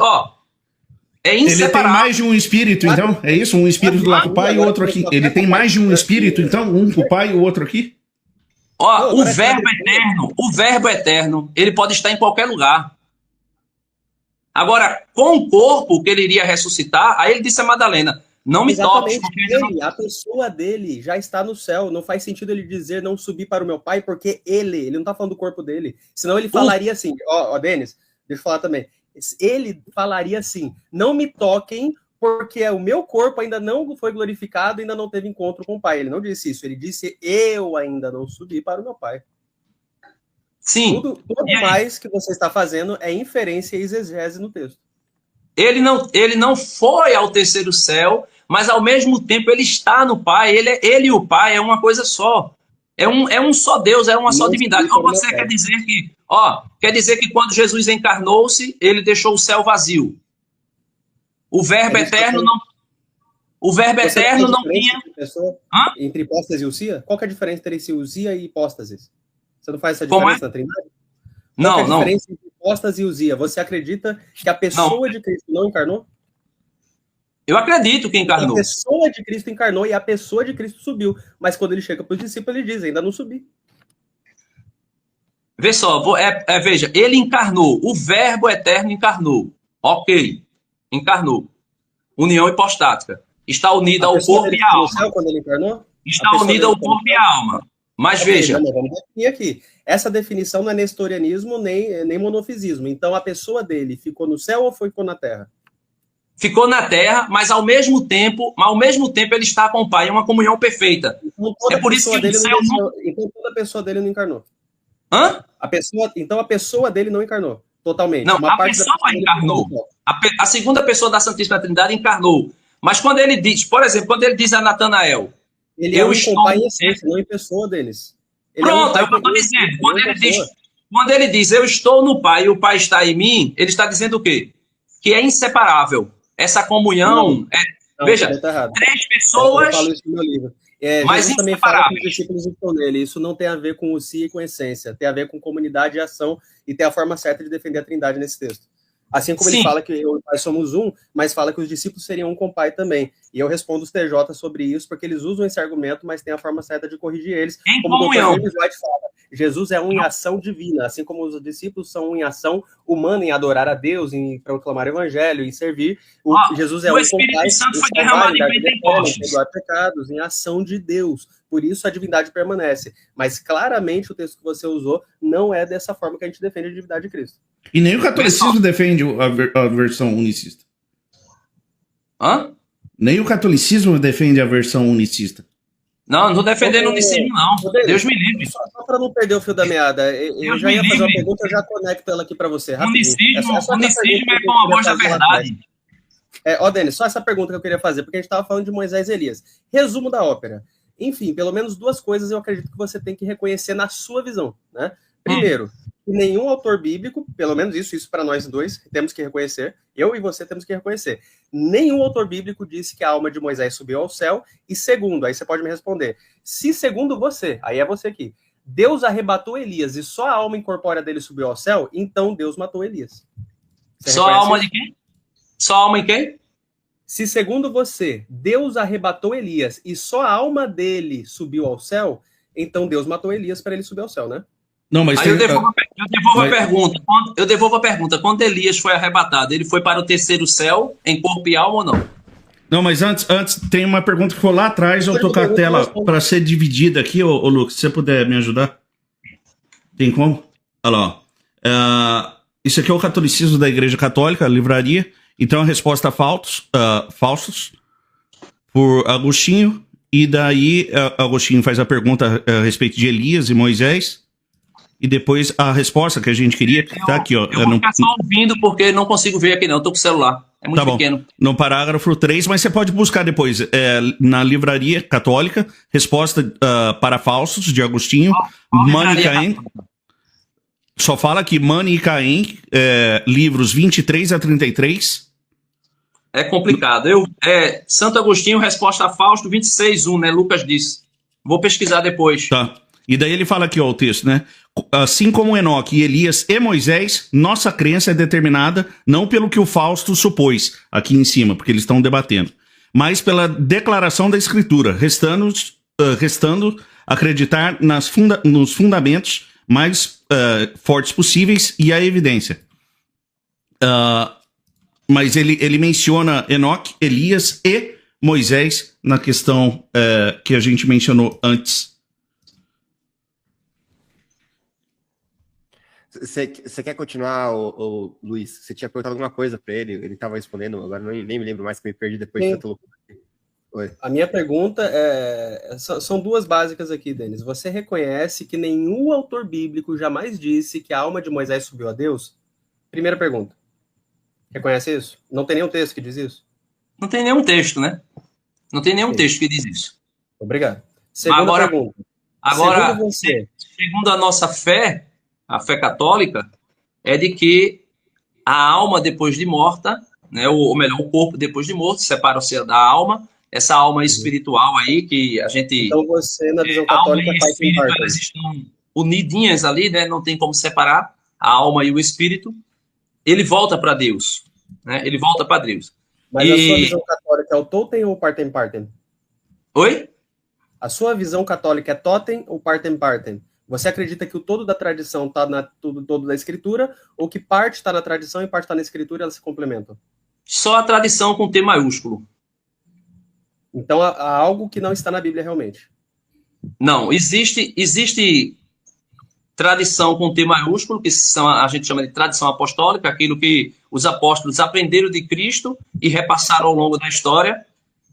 é inseparável. Ele tem mais de um espírito, então? É isso? Um espírito lá com o Pai e outro aqui. Ele tem mais de um espírito, então? Um com o Pai e o outro aqui? O verbo eterno, ele pode estar em qualquer lugar. Agora, com o corpo que ele iria ressuscitar, aí ele disse a Madalena, Não me toques. Exatamente. A pessoa dele já está no céu. Não faz sentido ele dizer não subir para o meu pai, porque ele não está falando do corpo dele. Senão ele falaria assim, Denis, deixa eu falar também. Ele falaria assim, não me toquem, porque o meu corpo ainda não foi glorificado, ainda não teve encontro com o pai. Ele não disse isso, ele disse, eu ainda não subi para o meu pai. Sim. Tudo mais que você está fazendo é inferência e exegese no texto. Ele não foi ao terceiro céu, mas ao mesmo tempo ele está no Pai. Ele e o Pai é uma coisa só. É um só Deus, é uma só divindade. Ou você quer dizer que quando Jesus encarnou-se, ele deixou o céu vazio. O Verbo eterno não. O Verbo eterno não tinha. Entre hipóstase e ousia? Qual que é a diferença entre ousia e hipóstases? Você não faz essa diferença na Trindade? Qual é a diferença entre hipóstase e ousia? Você acredita que a pessoa de Cristo não encarnou? Eu acredito que encarnou. A pessoa de Cristo encarnou e a pessoa de Cristo subiu. Mas quando ele chega para os discípulos, ele diz, ainda não subi. Vê só, veja, ele encarnou, o Verbo eterno encarnou. Ok, encarnou. União hipostática. Está unida ao corpo e à alma. Céu, quando ele encarnou? Está unida ao corpo e à alma. Mas veja... Vamos definir aqui. Essa definição não é nestorianismo nem monofisismo. Então, a pessoa dele ficou no céu ou ficou na terra? Ficou na terra, mas ao mesmo tempo ele está com o Pai. É uma comunhão perfeita. Então, é por isso que o céu então, toda a pessoa dele não encarnou. Hã? Então, a pessoa dele não encarnou. Totalmente. Não, a pessoa encarnou. A segunda pessoa da Santíssima Trindade encarnou. Mas quando ele diz, por exemplo, quando ele diz a Natanael... Ele é um pai em essência, não em pessoa deles. Pronto, é o que eu estou dizendo. Quando ele diz, eu estou no Pai e o Pai está em mim, ele está dizendo o quê? Que é inseparável. Essa comunhão... veja, três pessoas... Eu falo isso no meu livro. Mas Jesus também fala que os discípulos estão nele. Isso não tem a ver com o si e com essência. Tem a ver com comunidade e ação e tem a forma certa de defender a Trindade nesse texto. Assim como ele fala que eu e o Pai somos um, mas fala que os discípulos seriam um com o Pai também. E eu respondo os TJ sobre isso, porque eles usam esse argumento, mas tem a forma certa de corrigir eles. Em como comunhão. o Dr. James White fala, Jesus é um em ação divina, assim como os discípulos são um em ação humana, em adorar a Deus, em proclamar o evangelho, em servir. Jesus é um com o Pai. O Espírito Santo foi derramado em Pentecostes. Perdoar pecados, em ação de Deus. Por isso a divindade permanece. Mas claramente o texto que você usou não é dessa forma que a gente defende a divindade de Cristo. E nem o catolicismo defende a versão unicista. Hã? Nem o catolicismo defende a versão unicista. Não estou defendendo o unicismo, não. Deus me livre. Só para não perder o fio da meada, eu já ia fazer uma pergunta, eu já conecto ela aqui para você. Unicismo é com a voz da verdade. Denis, só essa pergunta que eu queria fazer, porque a gente estava falando de Moisés e Elias. Resumo da ópera. Enfim, pelo menos duas coisas eu acredito que você tem que reconhecer na sua visão, né? Primeiro, nenhum autor bíblico, pelo menos isso para nós dois, temos que reconhecer, eu e você temos que reconhecer, nenhum autor bíblico disse que a alma de Moisés subiu ao céu, e segundo, aí você pode me responder, se segundo você, aí é você aqui, Deus arrebatou Elias e só a alma incorpórea dele subiu ao céu, então Deus matou Elias. Só a alma de quem? Só a alma em quem? Se segundo você, Deus arrebatou Elias e só a alma dele subiu ao céu, então Deus matou Elias para ele subir ao céu, né? Não, mas aí eu devolvo a pergunta. Quando Elias foi arrebatado, ele foi para o terceiro céu, em corpo e alma ou não? Não, mas antes tem uma pergunta que foi lá atrás, eu tô com a tela para ser dividida aqui, ô Lucas, se você puder me ajudar. Tem como? Olha lá, ó. Isso aqui é o catolicismo da Igreja Católica, a livraria. Então a resposta falsos por Agostinho. E daí Agostinho faz a pergunta a respeito de Elias e Moisés. E depois a resposta que a gente queria, tá aqui, ó. Eu vou ficar só ouvindo porque não consigo ver aqui não, eu tô com o celular. É muito pequeno. No parágrafo 3, mas você pode buscar depois. Na livraria católica, resposta para falsos, de Agostinho. Mani e Caim. Só fala aqui, Mani e Caim, livros 23 a 33. É complicado. Santo Agostinho, resposta a Fausto, 26:1, né? Lucas disse. Vou pesquisar depois. Tá. E daí ele fala aqui, ó, o texto, né? Assim como Enoque, Elias e Moisés, nossa crença é determinada não pelo que o Fausto supôs aqui em cima, porque eles estão debatendo, mas pela declaração da Escritura, restando acreditar nos fundamentos mais fortes possíveis e a evidência. Mas ele menciona Enoque, Elias e Moisés na questão que a gente mencionou antes? Você quer continuar, Luiz? Você tinha perguntado alguma coisa para ele estava respondendo, agora nem me lembro mais, que me perdi depois de tanto loucura. Oi. A minha pergunta são duas básicas aqui, Denis. Você reconhece que nenhum autor bíblico jamais disse que a alma de Moisés subiu a Deus? Primeira pergunta. Reconhece isso? Não tem nenhum texto que diz isso? Não tem nenhum texto, né? Não tem nenhum texto que diz isso. Obrigado. Segunda pergunta. Agora, segundo a nossa fé, a fé católica, é de que a alma depois de morta, né, ou melhor, o corpo depois de morto, separa-se da alma, essa alma espiritual aí que a gente... Então você, na visão católica, alma e espírito, elas estão unidinhas ali, né, não tem como separar a alma e o espírito. Ele volta para Deus, né, ele volta para Deus. Mas a sua visão católica é o totem ou o partem-partem? Oi? A sua visão católica é totem ou partem-partem? Você acredita que o todo da tradição está todo da escritura, ou que parte está na tradição e parte está na escritura e elas se complementam? Só a tradição com T maiúsculo. Então há algo que não está na Bíblia realmente? Não, existe tradição com T maiúsculo, que a gente chama de tradição apostólica, aquilo que os apóstolos aprenderam de Cristo e repassaram ao longo da história.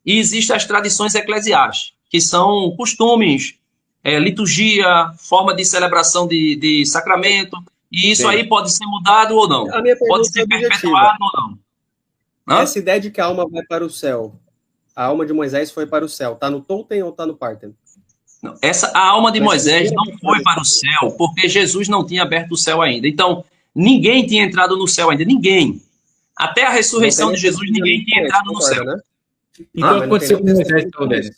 E existem as tradições eclesiais, que são costumes, liturgia, forma de celebração de sacramento, e isso aí pode ser mudado ou não. Pode ser perpetuado ou não. Hã? Essa ideia de que a alma vai para o céu, a alma de Moisés foi para o céu, está no totem ou está no partem? Não, a alma de Moisés não foi para o céu, porque Jesus não tinha aberto o céu ainda. Então, ninguém tinha entrado no céu ainda, ninguém. Até a ressurreição de Jesus, ninguém tinha entrado no céu. Né? Então, o que aconteceu com Moisés, então, Denis?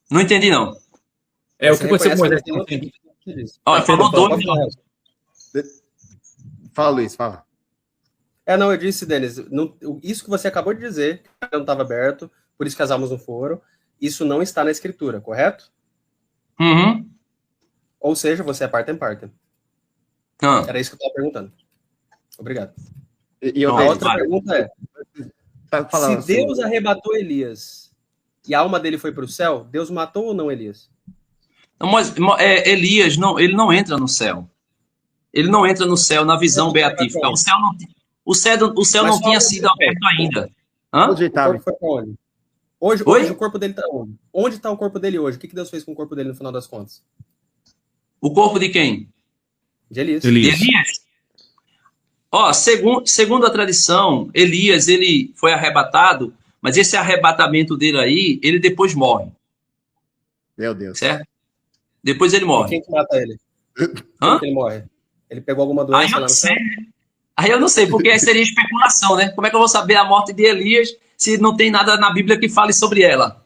Não entendi, não. O que aconteceu com Moisés? Olha, falou dois. Fala, Luiz, fala. Não, eu disse, Denis, isso que você acabou de dizer, que não estava aberto, por isso que as almas não foram, isso não está na escritura, correto? Uhum. Ou seja, você é partem-partem. Era isso que eu estava perguntando. Obrigado. E a outra pergunta é, se Deus arrebatou Elias e a alma dele foi para o céu, Deus matou ou não Elias? Não, mas Elias, ele não entra no céu. Ele não entra no céu na visão beatífica. O céu não tinha sido aberto ainda. Onde ele estava? Hoje o corpo dele está onde? Onde está o corpo dele hoje? O que Deus fez com o corpo dele no final das contas? O corpo de quem? De Elias. Elias? Segundo a tradição, Elias, ele foi arrebatado, mas esse arrebatamento dele aí, ele depois morre. Meu Deus. Certo? Depois ele morre. E quem que mata ele? Como que ele morre? Ele pegou alguma doença lá no céu? Aí eu não sei, porque aí seria especulação, né? Como é que eu vou saber a morte de Elias se não tem nada na Bíblia que fale sobre ela?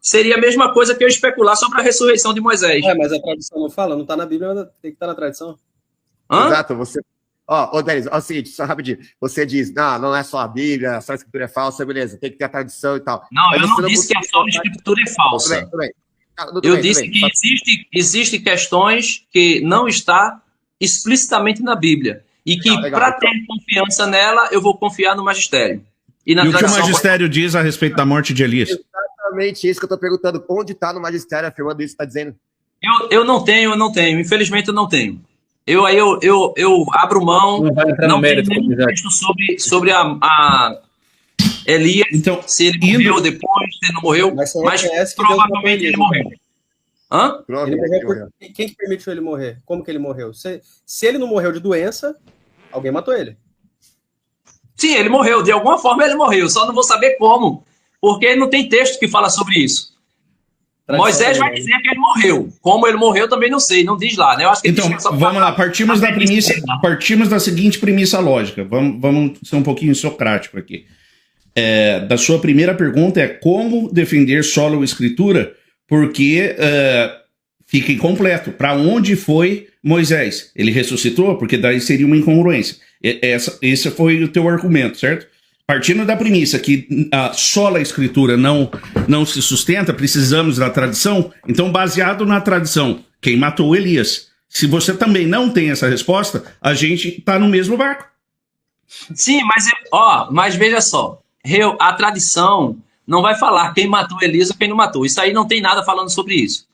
Seria a mesma coisa que eu especular sobre a ressurreição de Moisés. Mas a tradição não fala, não está na Bíblia, tem que estar na tradição. Exato, você... Denis, é o seguinte, só rapidinho. Você diz, não é só a Bíblia, só a escritura é falsa, beleza, tem que ter a tradição e tal. Não, eu não disse que só a escritura é falsa. Tudo bem. Eu disse que existem questões que não está explicitamente na Bíblia. E que, para ter confiança nela, eu vou confiar no magistério. E o que o magistério diz a respeito da morte de Elias? Exatamente isso que eu estou perguntando. Onde está no magistério afirmando isso que está dizendo? Eu não tenho. Infelizmente, eu não tenho. Eu abro mão, não tenho nenhum texto sobre a Elias, então, se ele morreu depois, se ele não morreu, mas provavelmente ele morreu. Quem que permitiu ele morrer? Como que ele morreu? Se ele não morreu de doença, alguém matou ele. Sim, ele morreu. De alguma forma ele morreu. Só não vou saber como. Porque não tem texto que fala sobre isso. Moisés vai dizer que ele morreu. Como ele morreu, também não sei. Não diz lá, né? Eu acho que então, vamos lá. Partimos da seguinte premissa lógica. Vamos ser um pouquinho socrático aqui. Da sua primeira pergunta é como defender solo escritura, porque fica incompleto. Para onde foi Moisés? Ele ressuscitou? Porque daí seria uma incongruência. Esse foi o teu argumento, certo? Partindo da premissa que só a escritura não se sustenta, precisamos da tradição, então baseado na tradição, quem matou Elias? Se você também não tem essa resposta, a gente está no mesmo barco. Sim, mas veja só, a tradição não vai falar quem matou Elias ou quem não matou. Isso aí não tem nada falando sobre isso.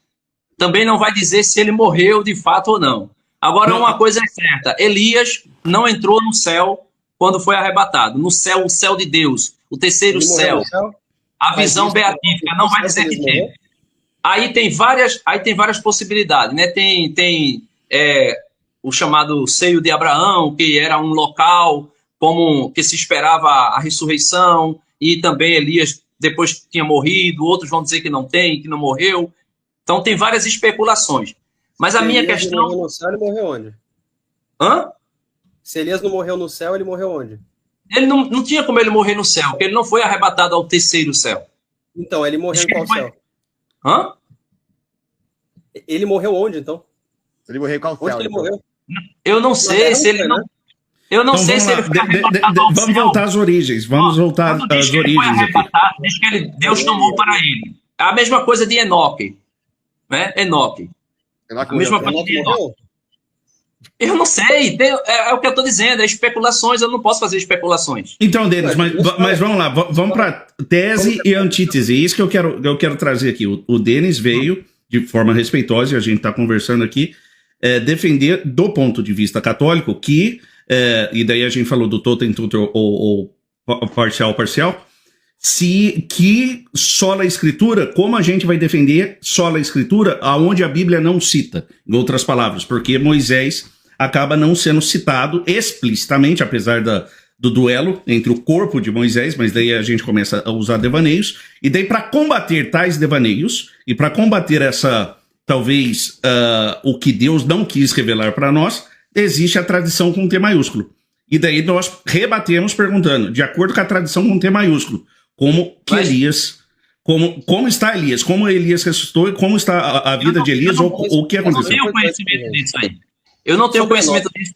Também não vai dizer se ele morreu de fato ou não. Agora, uma coisa é certa: Elias não entrou no céu quando foi arrebatado. No céu, o céu de Deus, o terceiro céu, a visão beatífica, não vai dizer que teve. Aí tem várias possibilidades, né? Tem o chamado seio de Abraão, que era um local como que se esperava a ressurreição, e também Elias depois tinha morrido, outros vão dizer que não tem, que não morreu. Então tem várias especulações. Mas a minha questão... Elias não morreu no céu, ele morreu onde? Hã? Se Elias não morreu no céu, ele morreu onde? Ele não tinha como ele morrer no céu, porque ele não foi arrebatado ao terceiro céu. Então, ele morreu em qual céu? Hã? Ele morreu onde, então? Ele morreu em qual céu? Onde ele morreu? Eu não sei se ele não... Eu não sei se ele foi arrebatado ao céu. Vamos voltar às origens. Vamos voltar às origens aqui. Diz que Deus tomou para ele. A mesma coisa de Enoque. Né? Enoque. A mesma coisa de Enoque. Eu não sei. É o que eu estou dizendo. É especulações. Eu não posso fazer especulações. Então, Denis, mas vamos lá. Vamos para tese e antítese. Isso que eu quero trazer aqui. O Denis veio de forma respeitosa, e a gente está conversando aqui, defender do ponto de vista católico que... e daí a gente falou do totem tutor ou parcial, que sola a escritura, como a gente vai defender sola a escritura aonde a Bíblia não cita, em outras palavras, porque Moisés acaba não sendo citado explicitamente, apesar do duelo entre o corpo de Moisés, mas daí a gente começa a usar devaneios, e daí para combater tais devaneios, e para combater essa, talvez, o que Deus não quis revelar para nós, existe a tradição com T maiúsculo. E daí nós rebatemos perguntando, de acordo com a tradição com T maiúsculo, como que Elias, como está Elias, como Elias ressuscitou e como está a vida de Elias, ou o que aconteceu. Eu não tenho conhecimento disso aí. Eu não tenho conhecimento disso.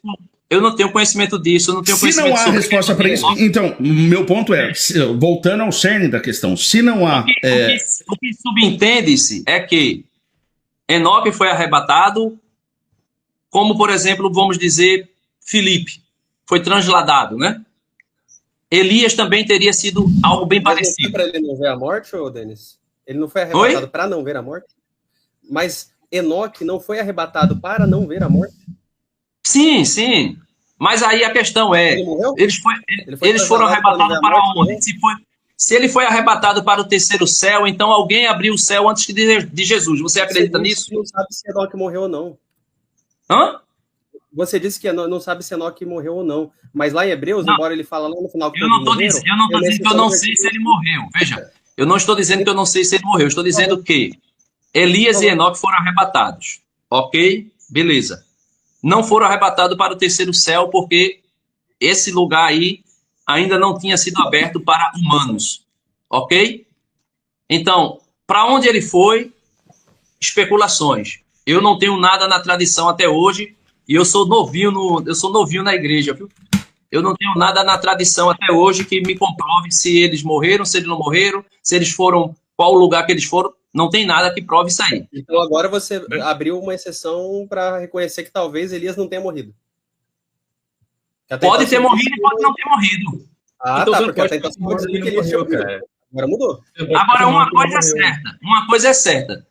Eu não tenho conhecimento disso. Eu não tenho conhecimento sobre... Se não há resposta para isso, então, meu ponto é, voltando ao cerne da questão, se não há... O que subentende-se é que Enoque foi arrebatado, como, por exemplo, vamos dizer, Filipe foi transladado, né? Elias também teria sido algo bem parecido. Para ele não ver a morte, ô Denis? Ele não foi arrebatado para não ver a morte? Mas Enoque não foi arrebatado para não ver a morte? Sim, sim. Mas aí a questão é, eles foram arrebatados para onde? Se ele foi arrebatado para o terceiro céu, então alguém abriu o céu antes de Jesus. Você acredita nisso? Você não sabe se Enoque morreu ou não. Hã? Você disse que não sabe se Enoque morreu ou não. Mas lá em Hebreus, embora ele fala lá no final que eu não estou dizendo que eu não sei se ele morreu. Veja, eu não estou dizendo que eu não sei se ele morreu. Eu estou dizendo que Elias e Enoque foram arrebatados. Ok? Beleza. Não foram arrebatados para o terceiro céu porque esse lugar aí ainda não tinha sido aberto para humanos. Ok? Então, para onde ele foi? Especulações. Eu não tenho nada na tradição até hoje e eu sou novinho na igreja, viu? Eu não tenho nada na tradição até hoje que me comprove se eles morreram, se eles não morreram, se eles foram, qual o lugar que eles foram. Não tem nada que prove isso aí. Então agora você abriu uma exceção para reconhecer que talvez Elias não tenha morrido. Pode ter morrido e pode não ter morrido. Ah, tá, porque até então você pode dizer que Elias morreu, cara. Agora mudou. Agora, uma coisa é certa.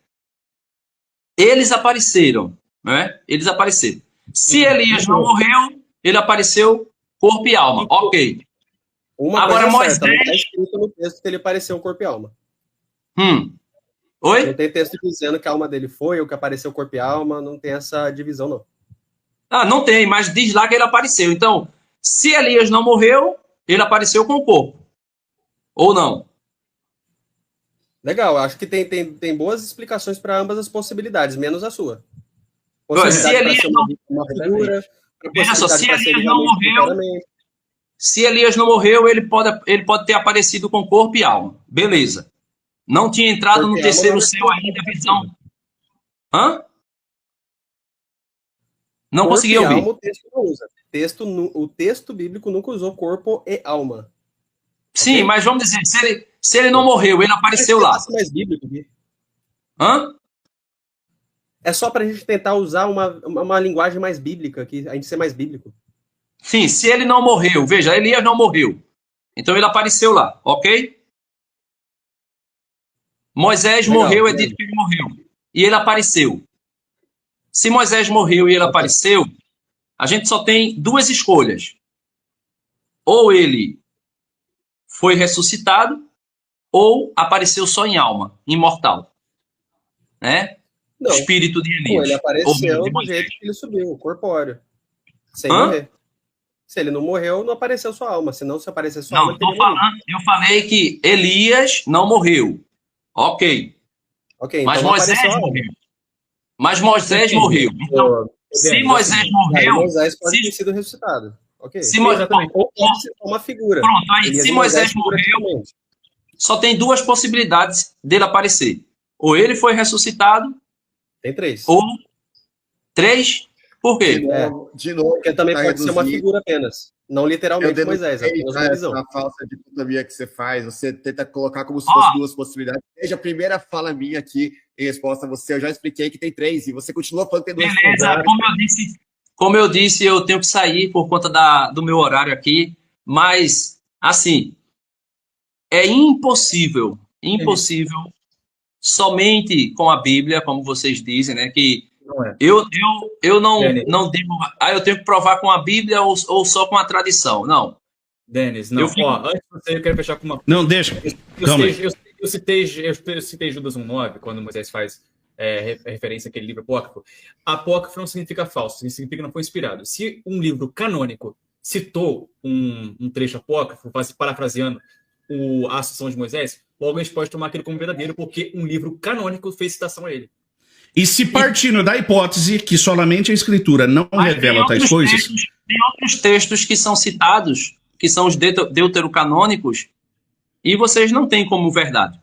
Eles apareceram, né? Eles apareceram. Se Elias não morreu, ele apareceu corpo e alma. Ok. Agora Moisés... Não está escrito no texto que ele apareceu corpo e alma. Oi? Não tem texto dizendo que a alma dele foi ou que apareceu corpo e alma. Não tem essa divisão, não. Não tem, mas diz lá que ele apareceu. Então, se Elias não morreu, ele apareceu com o corpo. Ou não? Legal, acho que tem boas explicações para ambas as possibilidades, menos a sua. Se Elias não morreu, se Elias não morreu, ele pode ter aparecido com corpo e alma. Beleza. Não tinha entrado no terceiro céu ainda a visão. Hã? Não consegui ouvir. Alma, o texto não usa. O texto bíblico nunca usou corpo e alma. Sim, okay? Mas vamos dizer, se ele não morreu, ele apareceu lá. Mais bíblico, Hã? É só para a gente tentar usar uma linguagem mais bíblica, que a gente ser mais bíblico. Sim, se ele não morreu, veja, Elias não morreu. Então ele apareceu lá, ok? Moisés Legal, morreu, é beleza. dito que ele morreu. E ele apareceu. Se Moisés morreu e ele apareceu, a gente só tem duas escolhas. Ou ele foi ressuscitado, ou apareceu só em alma, imortal. Né? Não, Espírito de pô, ele Elias. apareceu Ou de do Moisés. jeito que ele subiu, corpóreo. Sem Hã? morrer. Se ele não morreu, não apareceu sua alma. Senão, se aparecer sua Não, alma, ele teria morrido. eu falei que Elias não morreu. Ok. Ok, Mas então não Moisés apareceu a alma. morreu. Mas Moisés morreu. Então, se Moisés Aí morreu, Moisés pode se- ter sido ressuscitado. Ok. se Mo- Exatamente. Ou pode ser só uma figura. Pronto, aí Elias se e Moisés figura morreu, totalmente. só tem duas possibilidades dele aparecer. Ou ele foi ressuscitado, Tem 3. ou 3. Por De quê? novo, Porque também tá pode ser uma reduzido. figura apenas. Não Eu literalmente Moisés, denunciei apenas uma visão. essa falsa dicotomia que você faz. Você tenta colocar como se Ó. fosse duas possibilidades. Desde a primeira fala minha aqui, em resposta a você, eu já expliquei que tem 3, e você continua falando que tem 2 Beleza, como eu disse, eu tenho que sair por conta do meu horário aqui, mas, assim, é impossível, somente com a Bíblia, como vocês dizem, né, que Não é. eu não Denis. digo, eu tenho que provar com a Bíblia ou só com a tradição, não. Denis, não. Eu fico- Ó, antes de você, eu quero fechar com uma. Não, deixa. Calma aí. Eu citei Judas 1,9, quando Moisés faz referência àquele livro apócrifo. Apócrifo não significa falso, significa que não foi inspirado. Se um livro canônico citou um trecho apócrifo, parafraseando a Assunção de Moisés, logo a gente pode tomar aquilo como verdadeiro, porque um livro canônico fez citação a ele. E se partindo da hipótese que somente a escritura não Mas revela tais coisas, tem outros textos que são citados, que são os deuterocanônicos, e vocês não têm como verdade.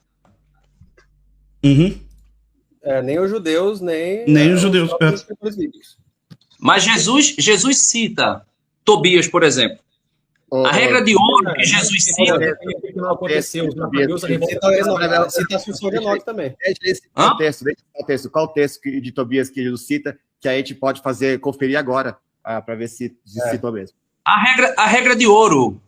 uhum, Nem os judeus, nem Nem os judeus, próprios escritores bíblicos. Mas Jesus cita Tobias, por exemplo. A regra de ouro que Jesus cita. Que não aconteceu. Os macabeus, a revolta Então, cita a Assunção de Enoque também. Hã? Qual texto de Tobias que Jesus cita que a gente pode conferir agora, para ver se citou mesmo? A regra de ouro.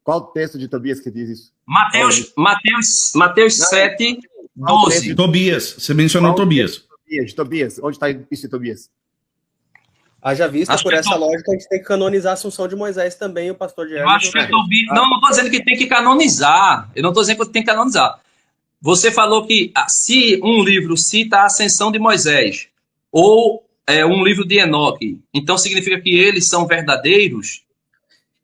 Qual texto de Tobias que diz isso? Mateus 7, 12. Tobias, você mencionou Tobias. De Tobias, onde está isso em Tobias? Haja vista, Acho por que essa lógica, a gente tem que canonizar a Assunção de Moisés também, o pastor de Eu acho que é Tobias. Não estou dizendo que tem que canonizar. Eu não estou dizendo que tem que canonizar. Você falou que se um livro cita a ascensão de Moisés, ou um livro de Enoque, então significa que eles são verdadeiros?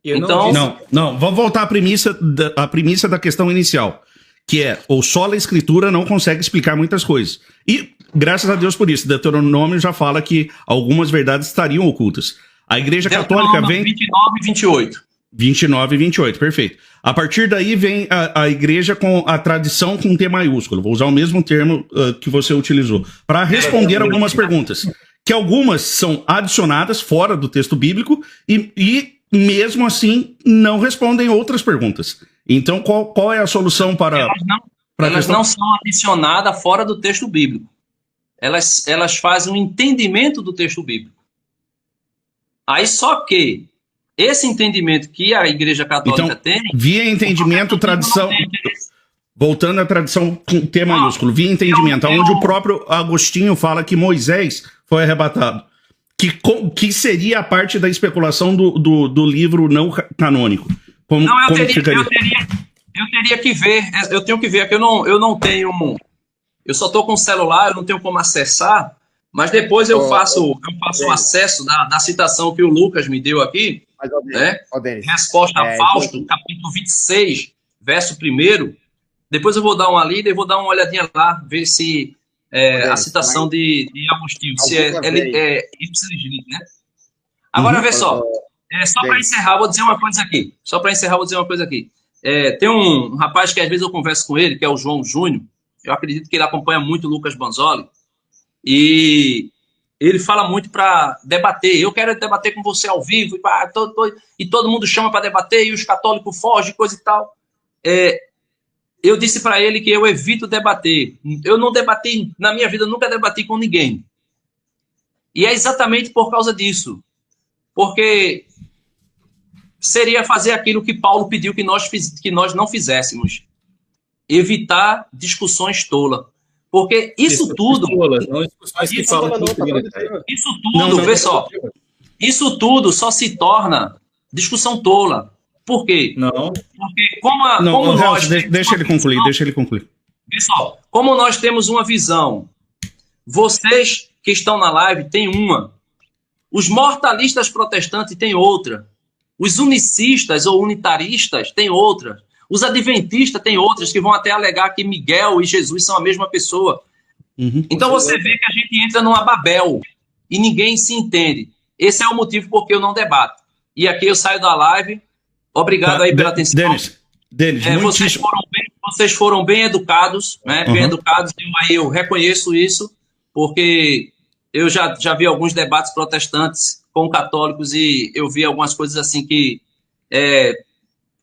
Então- Não, vamos voltar à premissa da questão inicial, que é, ou só a escritura não consegue explicar muitas coisas. E, graças a Deus por isso, Deuteronômio já fala que algumas verdades estariam ocultas. A Igreja Católica vem... 29 e 28. 29 e 28, perfeito. A partir daí vem a Igreja com a tradição com T maiúsculo. Vou usar o mesmo termo que você utilizou, para responder algumas perguntas, que algumas são adicionadas fora do texto bíblico e mesmo assim não respondem outras perguntas. Então, qual é a solução para... Elas não são adicionadas fora do texto bíblico. Elas fazem um entendimento do texto bíblico. Aí só que esse entendimento que a Igreja Católica Então, tem... via entendimento, tradição... Voltando à tradição com T maiúsculo, via entendimento, onde o próprio Agostinho fala que Moisés foi arrebatado. Que seria a parte da especulação do livro não canônico? Eu teria que ver. Eu tenho que ver aqui. Eu não tenho. Eu só estou com o celular, eu não tenho como acessar. Mas depois eu faço o acesso da citação que o Lucas me deu aqui. Mas, Né? Denis, Resposta a Fausto, capítulo 26, verso 1. Depois eu vou dar uma lida e vou dar uma olhadinha lá, ver se a citação de Agostinho, se é ipsis, né? Agora, vê só. Só para encerrar, vou dizer uma coisa aqui. Tem um rapaz que às vezes eu converso com ele, que é o João Júnior. Eu acredito que ele acompanha muito o Lucas Banzoli. E ele fala muito para debater. Eu quero debater com você ao vivo. E todo mundo chama para debater, e os católicos fogem, coisa e tal. Eu disse para ele que eu evito debater. Eu não debati, na minha vida, eu nunca debati com ninguém. E é exatamente por causa disso. Porque seria fazer aquilo que Paulo pediu que nós não fizéssemos. Evitar discussões tolas. Porque isso tudo... Vê só. Isso tudo só se torna discussão tola. Por quê? Não. Porque como nós... Deixa ele concluir. Pessoal, como nós temos uma visão, vocês que estão na live têm uma, os mortalistas protestantes têm outra, os unicistas ou unitaristas têm outra, os adventistas têm outras, que vão até alegar que Miguel e Jesus são a mesma pessoa. Uhum. Então você vê que a gente entra numa Babel e ninguém se entende. Esse é o motivo por que eu não debato. E aqui eu saio da live. Obrigado aí pela atenção. Denis, vocês foram bem educados, né? Bem educados. Eu reconheço isso, porque eu já vi alguns debates protestantes com católicos e eu vi algumas coisas assim que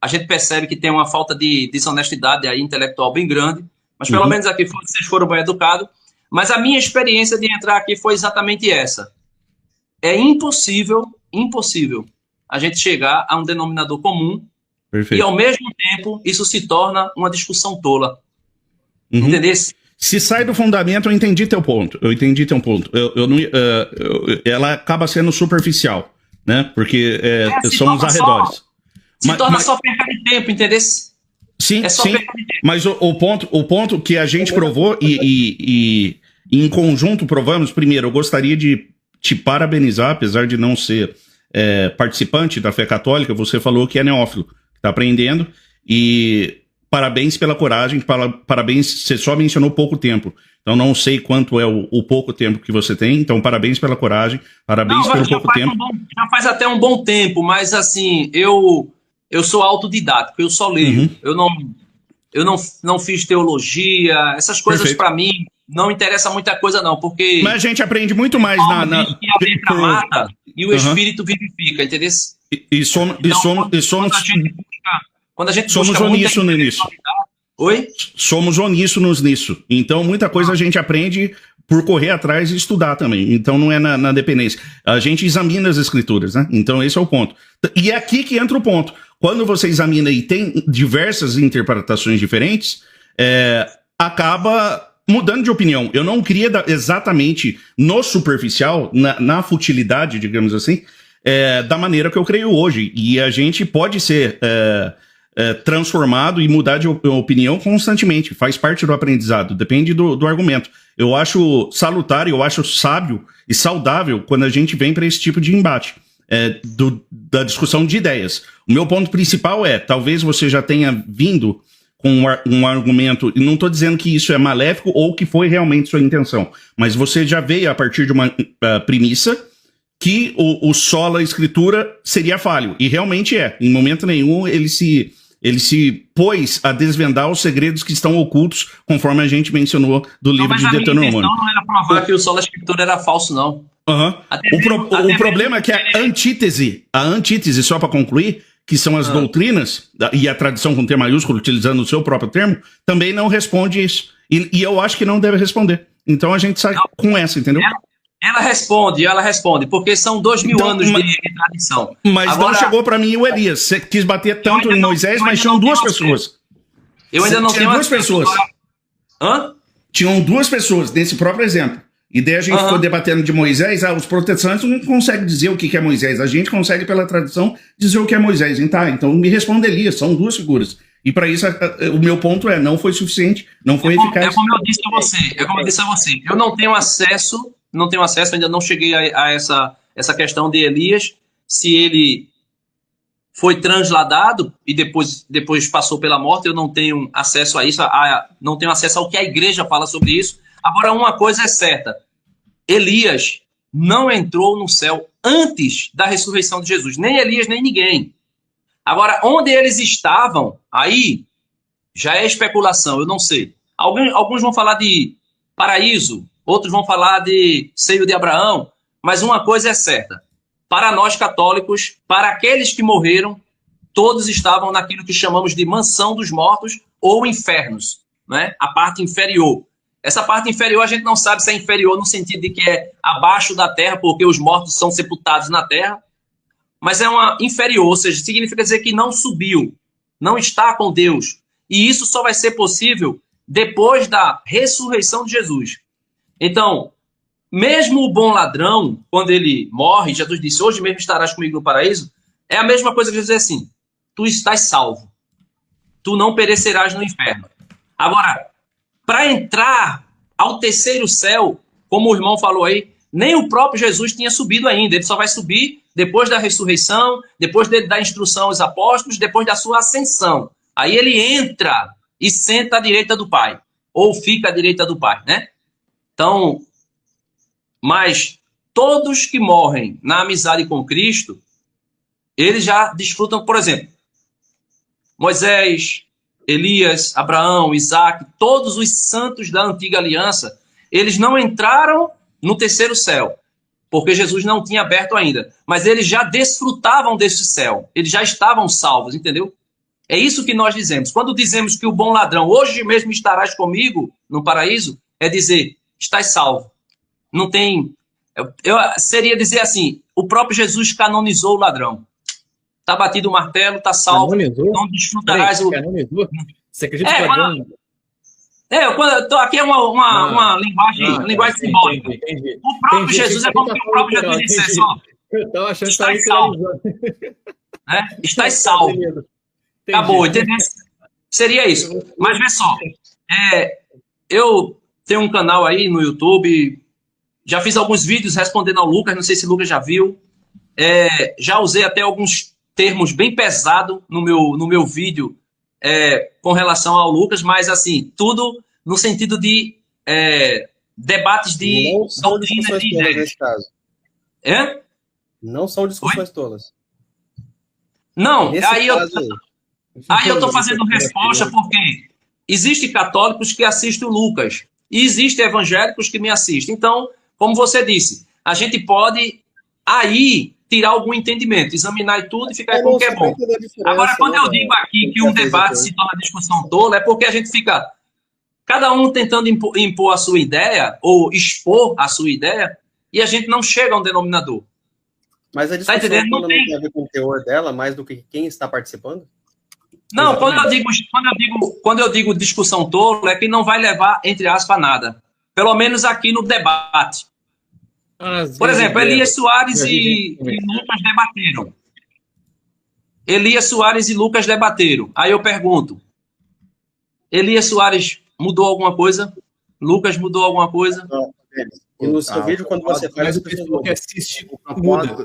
a gente percebe que tem uma falta de desonestidade aí intelectual bem grande, mas pelo menos aqui vocês foram bem educados. Mas a minha experiência de entrar aqui foi exatamente essa. É impossível a gente chegar a um denominador comum. Perfeito. E, ao mesmo tempo, isso se torna uma discussão tola. Entendeu? Se sai do fundamento, eu entendi teu ponto. Ela acaba sendo superficial, né? Porque são os arredores. Se torna só perca de tempo, entendeu? Sim, sim. Mas o ponto que a gente provou e em conjunto provamos, primeiro, eu gostaria de te parabenizar, apesar de não ser participante da fé católica, você falou que é neófilo. Está aprendendo, e parabéns pela coragem, parabéns, você só mencionou pouco tempo, então não sei quanto é o pouco tempo que você tem, então parabéns pela coragem, parabéns pelo pouco tempo. Já faz até um bom tempo, mas assim, eu sou autodidático, eu só leio, eu não fiz teologia, essas coisas para mim não interessa muita coisa não, porque... Mas a gente aprende muito mais a letra mata e o espírito vivifica, entendeu? Quando a gente somos uníssonos nisso. Oi? Somos uníssonos nisso. Então, muita coisa a gente aprende por correr atrás e estudar também. Então, não é na dependência. A gente examina as escrituras, né? Então, esse é o ponto. E é aqui que entra o ponto. Quando você examina e tem diversas interpretações diferentes, acaba mudando de opinião. Eu não queria exatamente no superficial, na futilidade, digamos assim, da maneira que eu creio hoje. E a gente pode ser transformado e mudar de opinião constantemente. Faz parte do aprendizado, depende do argumento. Eu acho salutar, eu acho sábio e saudável quando a gente vem para esse tipo de embate, da discussão de ideias. O meu ponto principal talvez você já tenha vindo com um argumento, e não estou dizendo que isso é maléfico ou que foi realmente sua intenção, mas você já veio a partir de uma premissa que o sola escritura seria falho, e realmente em momento nenhum ele se pôs a desvendar os segredos que estão ocultos, conforme a gente mencionou do livro de Deuteronômio. Não era provar que o sola escritura era falso, não. O problema é que a antítese, só para concluir, que são as doutrinas, e a tradição com T maiúsculo, utilizando o seu próprio termo, também não responde isso. E eu acho que não deve responder. Então a gente sai com essa, entendeu? Ela responde, porque são 2000 anos de tradição. Mas agora, não chegou para mim o Elias. Você quis bater tanto em Moisés, mas tinham duas pessoas. Eu ainda não tenho duas pessoas. Tinham duas pessoas, nesse próprio exemplo. E daí a gente ficou debatendo de Moisés, os protestantes não conseguem dizer o que é Moisés. A gente consegue, pela tradição, dizer o que é Moisés. Então me responde Elias, são duas figuras. E para isso, o meu ponto não foi suficiente, não foi eficaz. É como eu disse a você, eu não tenho acesso, ainda não cheguei a essa questão de Elias, se ele foi transladado e depois passou pela morte, eu não tenho acesso a isso, não tenho acesso ao que a igreja fala sobre isso. Agora, uma coisa é certa, Elias não entrou no céu antes da ressurreição de Jesus, nem Elias, nem ninguém. Agora, onde eles estavam, aí já é especulação, eu não sei. Alguns vão falar de paraíso, outros vão falar de seio de Abraão, mas uma coisa é certa, para nós católicos, para aqueles que morreram, todos estavam naquilo que chamamos de mansão dos mortos ou infernos, né? A parte inferior. Essa parte inferior a gente não sabe se é inferior no sentido de que é abaixo da terra, porque os mortos são sepultados na terra, mas é uma inferior, ou seja, significa dizer que não subiu, não está com Deus. E isso só vai ser possível depois da ressurreição de Jesus. Então, mesmo o bom ladrão, quando ele morre, Jesus disse, hoje mesmo estarás comigo no paraíso, é a mesma coisa que Jesus diz assim, tu estás salvo, tu não perecerás no inferno. Agora, para entrar ao terceiro céu, como o irmão falou aí, nem o próprio Jesus tinha subido ainda, ele só vai subir depois da ressurreição, depois de dar instrução aos apóstolos, depois da sua ascensão. Aí ele entra e senta à direita do Pai, ou fica à direita do Pai, né? Então, mas todos que morrem na amizade com Cristo, eles já desfrutam, por exemplo, Moisés, Elias, Abraão, Isaac, todos os santos da antiga aliança, eles não entraram no terceiro céu, porque Jesus não tinha aberto ainda, mas eles já desfrutavam desse céu, eles já estavam salvos, entendeu? É isso que nós dizemos. Quando dizemos que o bom ladrão, hoje mesmo estarás comigo no paraíso, é dizer, estás salvo. Não tem... seria dizer assim, o próprio Jesus canonizou o ladrão. Está batido o martelo, está salvo, Canonizou? não desfrutarás o... Canonizou? Você acredita que o ladrão... aqui é uma linguagem simbólica. Entendi. O próprio Jesus é como que o próprio Jesus dissesse, ó, Eu estava achando que estás salvo. Né? Estás salvo. Acabou, entendeu? Seria isso. Mas vê só, eu tenho um canal aí no YouTube, já fiz alguns vídeos respondendo ao Lucas, não sei se o Lucas já viu, já usei até alguns termos bem pesados no meu vídeo com relação ao Lucas, mas assim, tudo no sentido de debates de doutrina de ideias. Nesse caso. Não são discussões tolas. Não, Nesse aí caso, eu estou fazendo resposta porque existem católicos que assistem o Lucas e existem evangélicos que me assistem. Então, como você disse, a gente pode aí tirar algum entendimento, examinar tudo e ficar com o que é bom. Agora, quando eu digo aqui que um debate se torna discussão tola, é porque a gente fica, cada um tentando impor a sua ideia ou expor a sua ideia e a gente não chega a um denominador. Mas a discussão não tem a ver com o teor dela mais do que quem está participando? Não, quando eu digo discussão tola, é que não vai levar, entre aspas, a nada. Pelo menos aqui no debate. Por exemplo, Elias Soares e Lucas debateram. Elias Soares e Lucas debateram. Aí eu pergunto, Elias Soares mudou alguma coisa? Lucas mudou alguma coisa? Não. E no seu vídeo, quando você faz, o pessoal que assiste muda.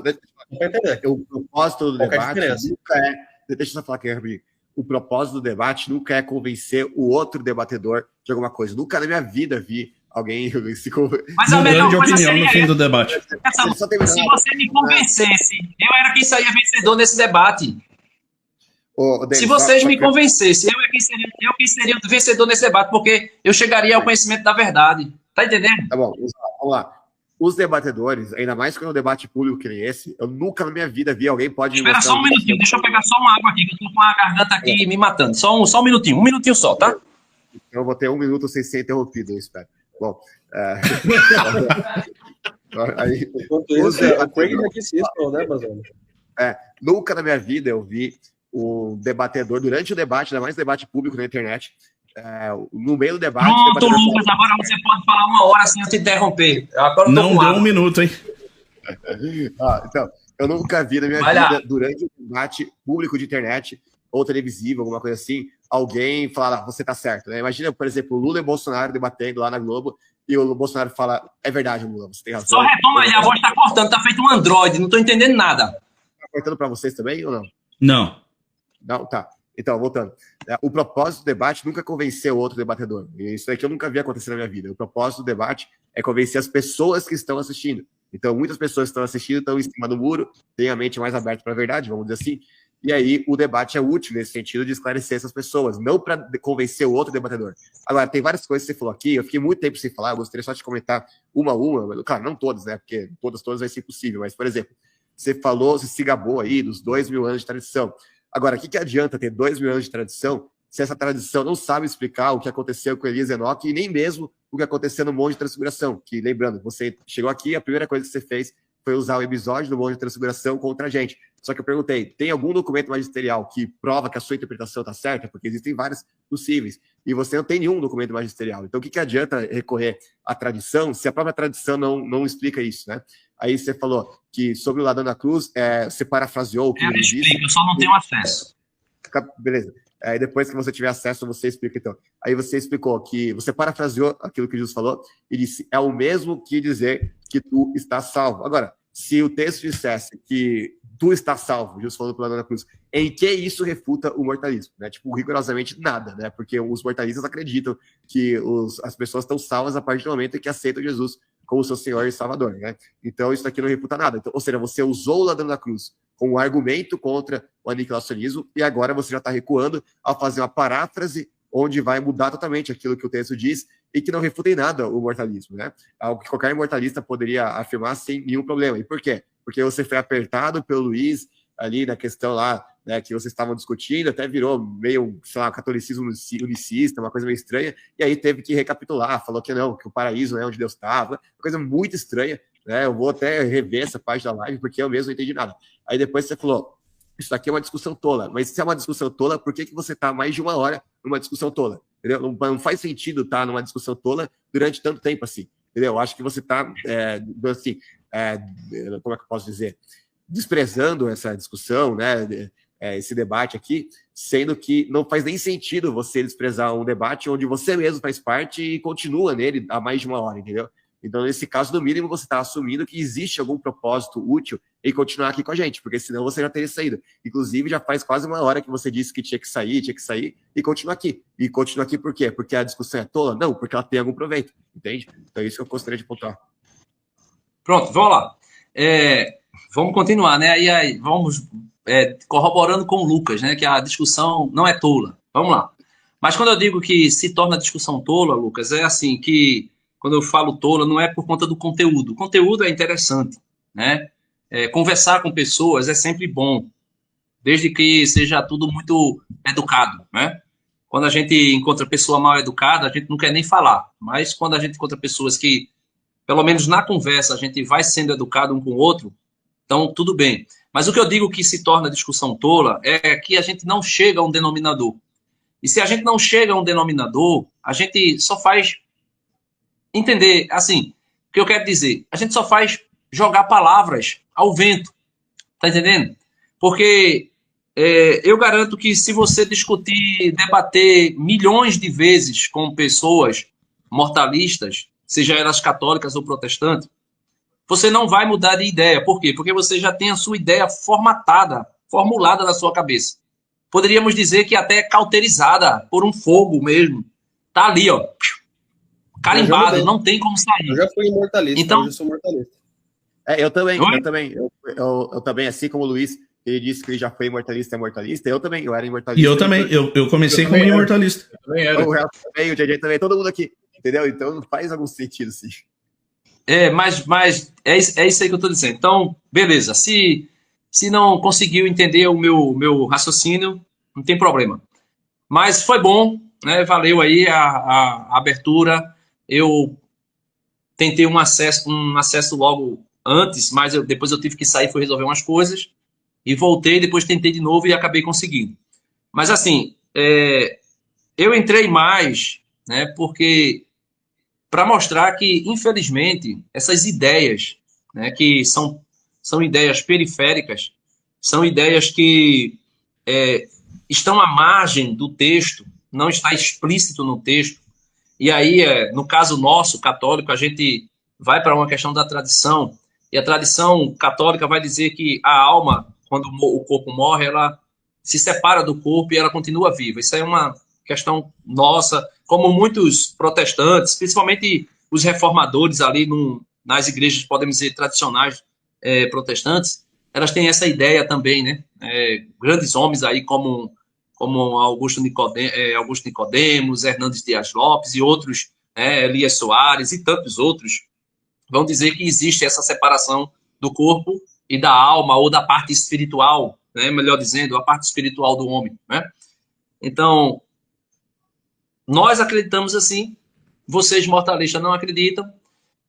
O propósito do debate nunca é... Deixa eu só falar aqui, Herbie. O propósito do debate nunca é convencer o outro debatedor de alguma coisa. Nunca na minha vida vi alguém se convencer. Mas a melhor coisa opinião seria no fim do debate. Se você me convencesse, eu era quem saía vencedor nesse debate. Se vocês me convencessem, eu quem seria o vencedor nesse debate, porque eu chegaria ao conhecimento da verdade. Tá entendendo? Tá bom, vamos lá. Os debatedores, ainda mais quando é um debate público que nem esse, eu nunca na minha vida vi alguém pode... Espera só um minutinho, deixa eu pegar só uma água aqui, que eu tô com a garganta aqui me matando. Só um minutinho só, tá? Eu vou ter 1 minuto sem ser interrompido, eu espero. Bom, aí, enquanto isso, a Craig já disse isso, né, Bazano? Nunca na minha vida eu vi um debatedor, durante o debate, ainda mais debate público na internet, no meio do debate... Pronto, Lucas, agora você pode falar 1 hora sem eu te interromper. Não deu 1 minuto, hein? Então, eu nunca vi na minha vida, durante o debate público de internet ou televisivo, alguma coisa assim, alguém falar, você tá certo, né? Imagina, por exemplo, Lula e Bolsonaro debatendo lá na Globo e o Bolsonaro fala, é verdade, Lula, você tem razão. Só retoma aí, a voz tá cortando, tá feito um Android, não tô entendendo nada. Tá cortando pra vocês também ou não? Não. Não, tá. Então, voltando. O propósito do debate nunca é convencer o outro debatedor. Isso aqui eu nunca vi acontecer na minha vida. O propósito do debate é convencer as pessoas que estão assistindo. Então, muitas pessoas que estão assistindo estão em cima do muro, têm a mente mais aberta para a verdade, vamos dizer assim. E aí, o debate é útil nesse sentido de esclarecer essas pessoas, não para convencer o outro debatedor. Agora, tem várias coisas que você falou aqui, eu fiquei muito tempo sem falar, eu gostaria só de comentar uma a uma, mas, claro, não todas, né? Porque todas vai ser impossível. Mas, por exemplo, você se gabou aí dos 2.000 anos de tradição. Agora, o que adianta ter 2.000 anos de tradição se essa tradição não sabe explicar o que aconteceu com Elias e Enoque e nem mesmo o que aconteceu no Monte de Transfiguração? Que, lembrando, você chegou aqui, a primeira coisa que você fez foi usar o episódio do Monte de Transfiguração contra a gente. Só que eu perguntei, tem algum documento magisterial que prova que a sua interpretação está certa? Porque existem várias possíveis. E você não tem nenhum documento magisterial. Então, o que adianta recorrer à tradição se a própria tradição não explica isso, né? Aí você falou que sobre o ladrão da cruz, você parafraseou o que ele disse. Eu só não tenho acesso. Beleza. Aí depois que você tiver acesso, você explica, então. Aí você explicou que você parafraseou aquilo que Jesus falou e disse, é o mesmo que dizer que tu estás salvo. Agora, se o texto dissesse que tu estás salvo, Jesus falou pela cruz, em que isso refuta o mortalismo? Né? Tipo, rigorosamente nada, né? Porque os mortalistas acreditam que as pessoas estão salvas a partir do momento em que aceitam Jesus como seu Senhor e Salvador, né? Então, isso aqui não refuta nada. Então, ou seja, você usou o ladrão da cruz como um argumento contra o aniquilacionismo e agora você já está recuando ao fazer uma paráfrase onde vai mudar totalmente aquilo que o texto diz e que não refuta em nada o mortalismo, né? Algo que qualquer mortalista poderia afirmar sem nenhum problema. E por quê? Porque você foi apertado pelo Luiz ali na questão lá, né, que vocês estavam discutindo, até virou meio, sei lá, catolicismo unicista, uma coisa meio estranha, e aí teve que recapitular, falou que não, que o paraíso não é onde Deus estava, uma coisa muito estranha, né? Eu vou até rever essa parte da live, porque eu mesmo não entendi nada. Aí depois você falou, isso aqui é uma discussão tola, mas se é uma discussão tola, por que você está mais de 1 hora numa discussão tola? Entendeu? Não faz sentido estar numa discussão tola durante tanto tempo assim, entendeu? Eu acho que você está, assim, como é que eu posso dizer? Desprezando essa discussão, né? Esse debate aqui, sendo que não faz nem sentido você desprezar um debate onde você mesmo faz parte e continua nele há mais de 1 hora, entendeu? Então, nesse caso, no mínimo, você está assumindo que existe algum propósito útil em continuar aqui com a gente, porque senão você já teria saído. Inclusive, já faz quase 1 hora que você disse que tinha que sair, e continua aqui. E continua aqui por quê? Porque a discussão é tola? Não, porque ela tem algum proveito, entende? Então, é isso que eu gostaria de pontuar. Pronto, vamos lá. Vamos continuar, né? Aí vamos corroborando com o Lucas, né? Que a discussão não é tola. Vamos lá. Mas quando eu digo que se torna a discussão tola, Lucas, é assim que quando eu falo tola, não é por conta do conteúdo. O conteúdo é interessante, né? Conversar com pessoas é sempre bom, desde que seja tudo muito educado, né? Quando a gente encontra pessoa mal educada, a gente não quer nem falar. Mas quando a gente encontra pessoas que, pelo menos na conversa, a gente vai sendo educado um com o outro, então tudo bem. Mas o que eu digo que se torna discussão tola é que a gente não chega a um denominador. E se a gente não chega a um denominador, a gente só faz entender, assim, o que eu quero dizer, a gente só faz jogar palavras ao vento, tá entendendo? Porque eu garanto que se você discutir, debater milhões de vezes com pessoas mortalistas, seja elas católicas ou protestantes, você não vai mudar de ideia. Por quê? Porque você já tem a sua ideia formulada na sua cabeça. Poderíamos dizer que até cauterizada por um fogo mesmo. Tá ali, ó. Carimbado, não tem como sair. Eu já fui imortalista, então, hoje eu sou mortalista. Eu também, assim como o Luiz, ele disse que ele já foi imortalista, eu também, eu era imortalista. E eu também, eu comecei como imortalista. Eu também era. O Real também, o JJ também, todo mundo aqui, entendeu? Então não faz algum sentido, sim. Mas é isso aí que eu tô dizendo. Então, beleza, se não conseguiu entender o meu raciocínio, não tem problema. Mas foi bom, né? Valeu aí a abertura. Eu tentei um acesso logo antes, mas depois eu tive que sair, fui resolver umas coisas e voltei, depois tentei de novo e acabei conseguindo. Mas assim, eu entrei mais, né? Porque para mostrar que, infelizmente, essas ideias, né, que são ideias periféricas, são ideias que estão à margem do texto, não está explícito no texto. E aí, no caso nosso, católico, a gente vai para uma questão da tradição, e a tradição católica vai dizer que a alma, quando o corpo morre, ela se separa do corpo e ela continua viva. Isso é uma questão nossa, como muitos protestantes, principalmente os reformadores ali nas igrejas, podemos dizer, tradicionais protestantes, elas têm essa ideia também, né? Grandes homens aí como Augusto Nicodemos, Hernandes Dias Lopes e outros, Elias Soares e tantos outros, vão dizer que existe essa separação do corpo e da alma, ou da parte espiritual, né? Melhor dizendo, a parte espiritual do homem, né? Então, nós acreditamos assim, vocês mortalistas não acreditam,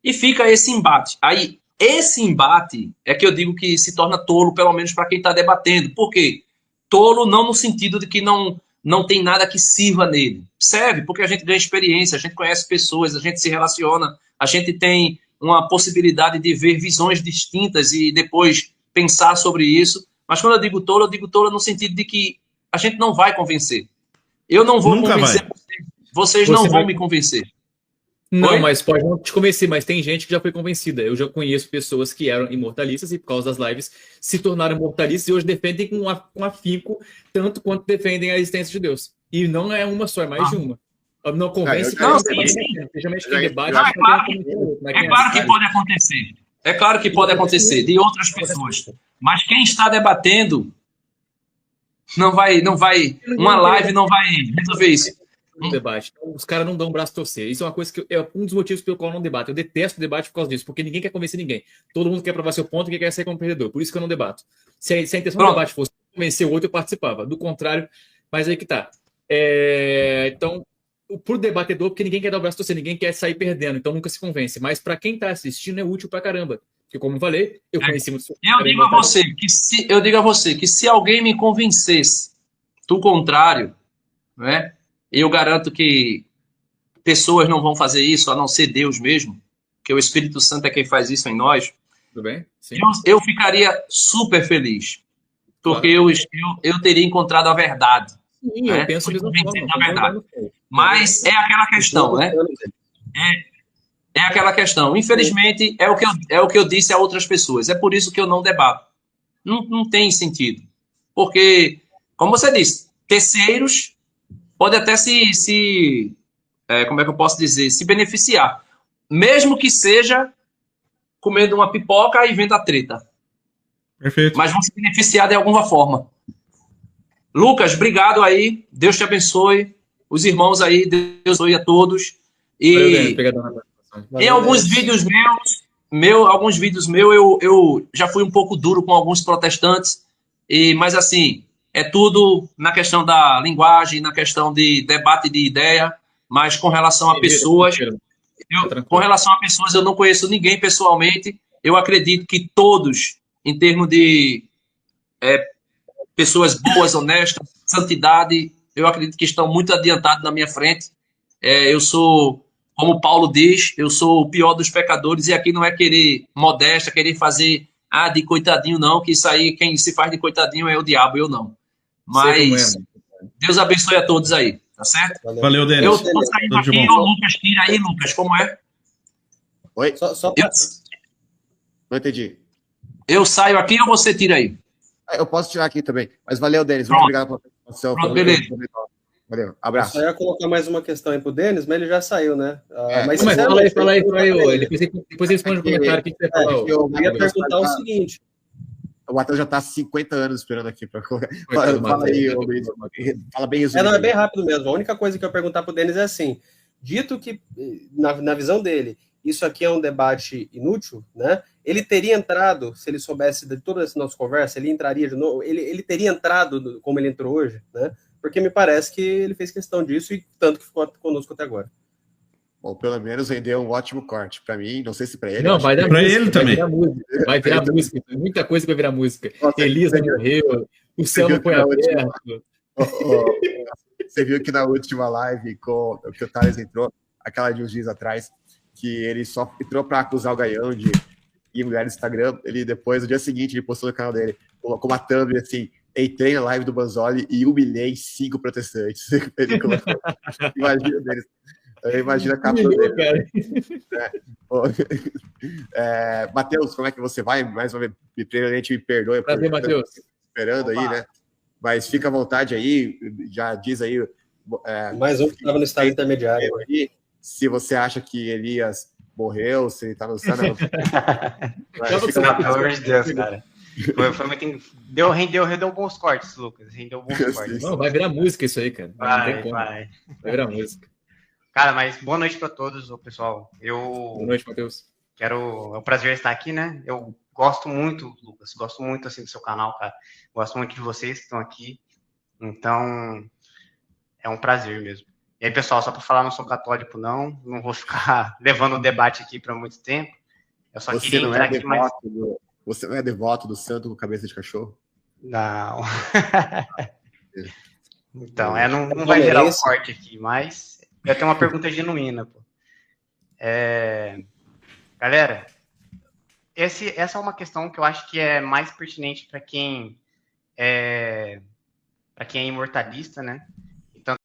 e fica esse embate. Aí, esse embate é que eu digo que se torna tolo, pelo menos para quem está debatendo. Por quê? Tolo não no sentido de que não tem nada que sirva nele. Serve, porque a gente ganha experiência, a gente conhece pessoas, a gente se relaciona, a gente tem uma possibilidade de ver visões distintas e depois pensar sobre isso. Mas quando eu digo tolo no sentido de que a gente não vai convencer. Eu não vou Nunca convencer vai. vocês Você não vão vai- me convencer. Não, Oi? mas pode não te convencer, mas tem gente que já foi convencida. Eu já conheço pessoas que eram imortalistas e, por causa das lives, se tornaram imortalistas e hoje defendem com afinco, tanto quanto defendem a existência de Deus. E não é uma só, é mais de uma. Não convence Não, não, sim. especialmente quem debate. Não, é claro que- mas É quem claro que assiste- pode acontecer. É claro que pode acontecer de outras pessoas. Mas quem está debatendo não vai, uma live não vai resolver isso. no debate. Então, os caras não dão braço a torcer. Isso é uma coisa que é um dos motivos pelo qual eu não debato. Eu detesto o debate por causa disso, porque ninguém quer convencer ninguém. Todo mundo quer provar seu ponto e quer sair como perdedor. Por isso que eu não debato. Se a intenção do debate fosse convencer o outro, eu participava. Do contrário, mas aí que tá. Então, por debatedor, porque ninguém quer dar o braço a torcer, ninguém quer sair perdendo, então nunca se convence. Mas para quem tá assistindo é útil pra caramba. Porque, como eu falei, eu conheci muito. Eu digo a você que se alguém me convencesse do contrário, né, eu garanto que pessoas não vão fazer isso, a não ser Deus mesmo, que o Espírito Santo é quem faz isso em nós. Tudo bem? Sim. Eu ficaria super feliz, porque Claro. eu teria encontrado a verdade. Sim, né? eu penso mesmo Na verdade. Mas é aquela questão, né? É aquela questão. Infelizmente, é o que eu disse a outras pessoas. É por isso que eu não debato. Não tem sentido. Porque, como você disse, terceiros podem até como é que eu posso dizer? Se beneficiar. Mesmo que seja comendo uma pipoca e vendo a treta. Perfeito. Mas vão se beneficiar de alguma forma. Lucas, obrigado aí. Deus te abençoe. Os irmãos aí, Deus abençoe a todos. E em alguns vídeos meus, eu já fui um pouco duro com alguns protestantes, mas assim, é tudo na questão da linguagem, na questão de debate de ideia, mas com relação a pessoas, eu não conheço ninguém pessoalmente. Eu acredito que todos, em termos de pessoas boas, honestas, santidade, eu acredito que estão muito adiantados na minha frente. Eu sou, como Paulo diz, eu sou o pior dos pecadores, e aqui não é querer modéstia, querer fazer de coitadinho, não, que isso aí, quem se faz de coitadinho é o diabo, eu não. Mas Deus abençoe a todos aí, tá certo? Valeu, Denis. Eu tô saindo aqui, o Lucas, tira aí, Lucas, como é? Oi? Eu, Não entendi. eu saio aqui ou você tira aí? Eu posso tirar aqui também. Mas valeu, Denis. Muito obrigado pela participação. Pronto, beleza. Valeu. Abraço. Eu só ia colocar mais uma questão aí pro Denis, mas ele já saiu, né? Mas fala aí. Depois responde no comentário o que você falou. Eu ia perguntar o seguinte. O Matheus já está há 50 anos esperando aqui para colocar. Fala aí, fala bem isso. Não, é bem rápido mesmo. A única coisa que eu ia perguntar pro Denis é assim: dito que, na visão dele, isso aqui é um debate inútil, né? Ele teria entrado, se ele soubesse de toda essa nossa conversa, ele entraria de novo, ele teria entrado como ele entrou hoje, né? Porque me parece que ele fez questão disso e tanto que ficou conosco até agora. Bom, pelo menos rendeu um ótimo corte. Para mim, não sei se para ele. Não, vai dar para música, ele também. Vai virar música. Muita coisa vai virar música. Nossa, Elisa morreu, o céu não foi aberto. Você viu que na última live que o Thales entrou, aquela de uns dias atrás, que ele só entrou para acusar o Gaião de ir mulher no Instagram. Ele depois, no dia seguinte, ele postou no canal dele, colocou uma thumb assim: entrei na live do Banzoli e humilhei 5 protestantes. Ele colocou. Imagina deles. Imagina a capa dele. Matheus, como é que você vai? Mais uma vez, primeiramente, me perdoe. Prazer, Matheus. Esperando aí, né? Mas fica à vontade aí, já diz aí. Mais um que estava no estado intermediário. Aí, se você acha que Elias morreu, se ele tá no céu, não. Pelo amor de Deus, cara. Foi muito... Rendeu bons cortes, Lucas. Rendeu bons cortes. Não, vai virar música isso aí, cara. Vai virar música. Cara, mas boa noite para todos, pessoal. Boa noite, Matheus. É um prazer estar aqui, né? Eu gosto muito, Lucas. Gosto muito, assim, do seu canal, cara. Gosto muito de vocês que estão aqui. Então, é um prazer mesmo. E aí, pessoal, só para falar, não sou católico, não vou ficar levando o debate aqui para muito tempo. Eu só Você queria não entrar é aqui mais. Você não é devoto do santo com cabeça de cachorro? Não. Então, É. não vai gerar o corte aqui, mas eu tenho uma pergunta genuína, pô. Galera, essa é uma questão que eu acho que é mais pertinente para quem é imortalista, né?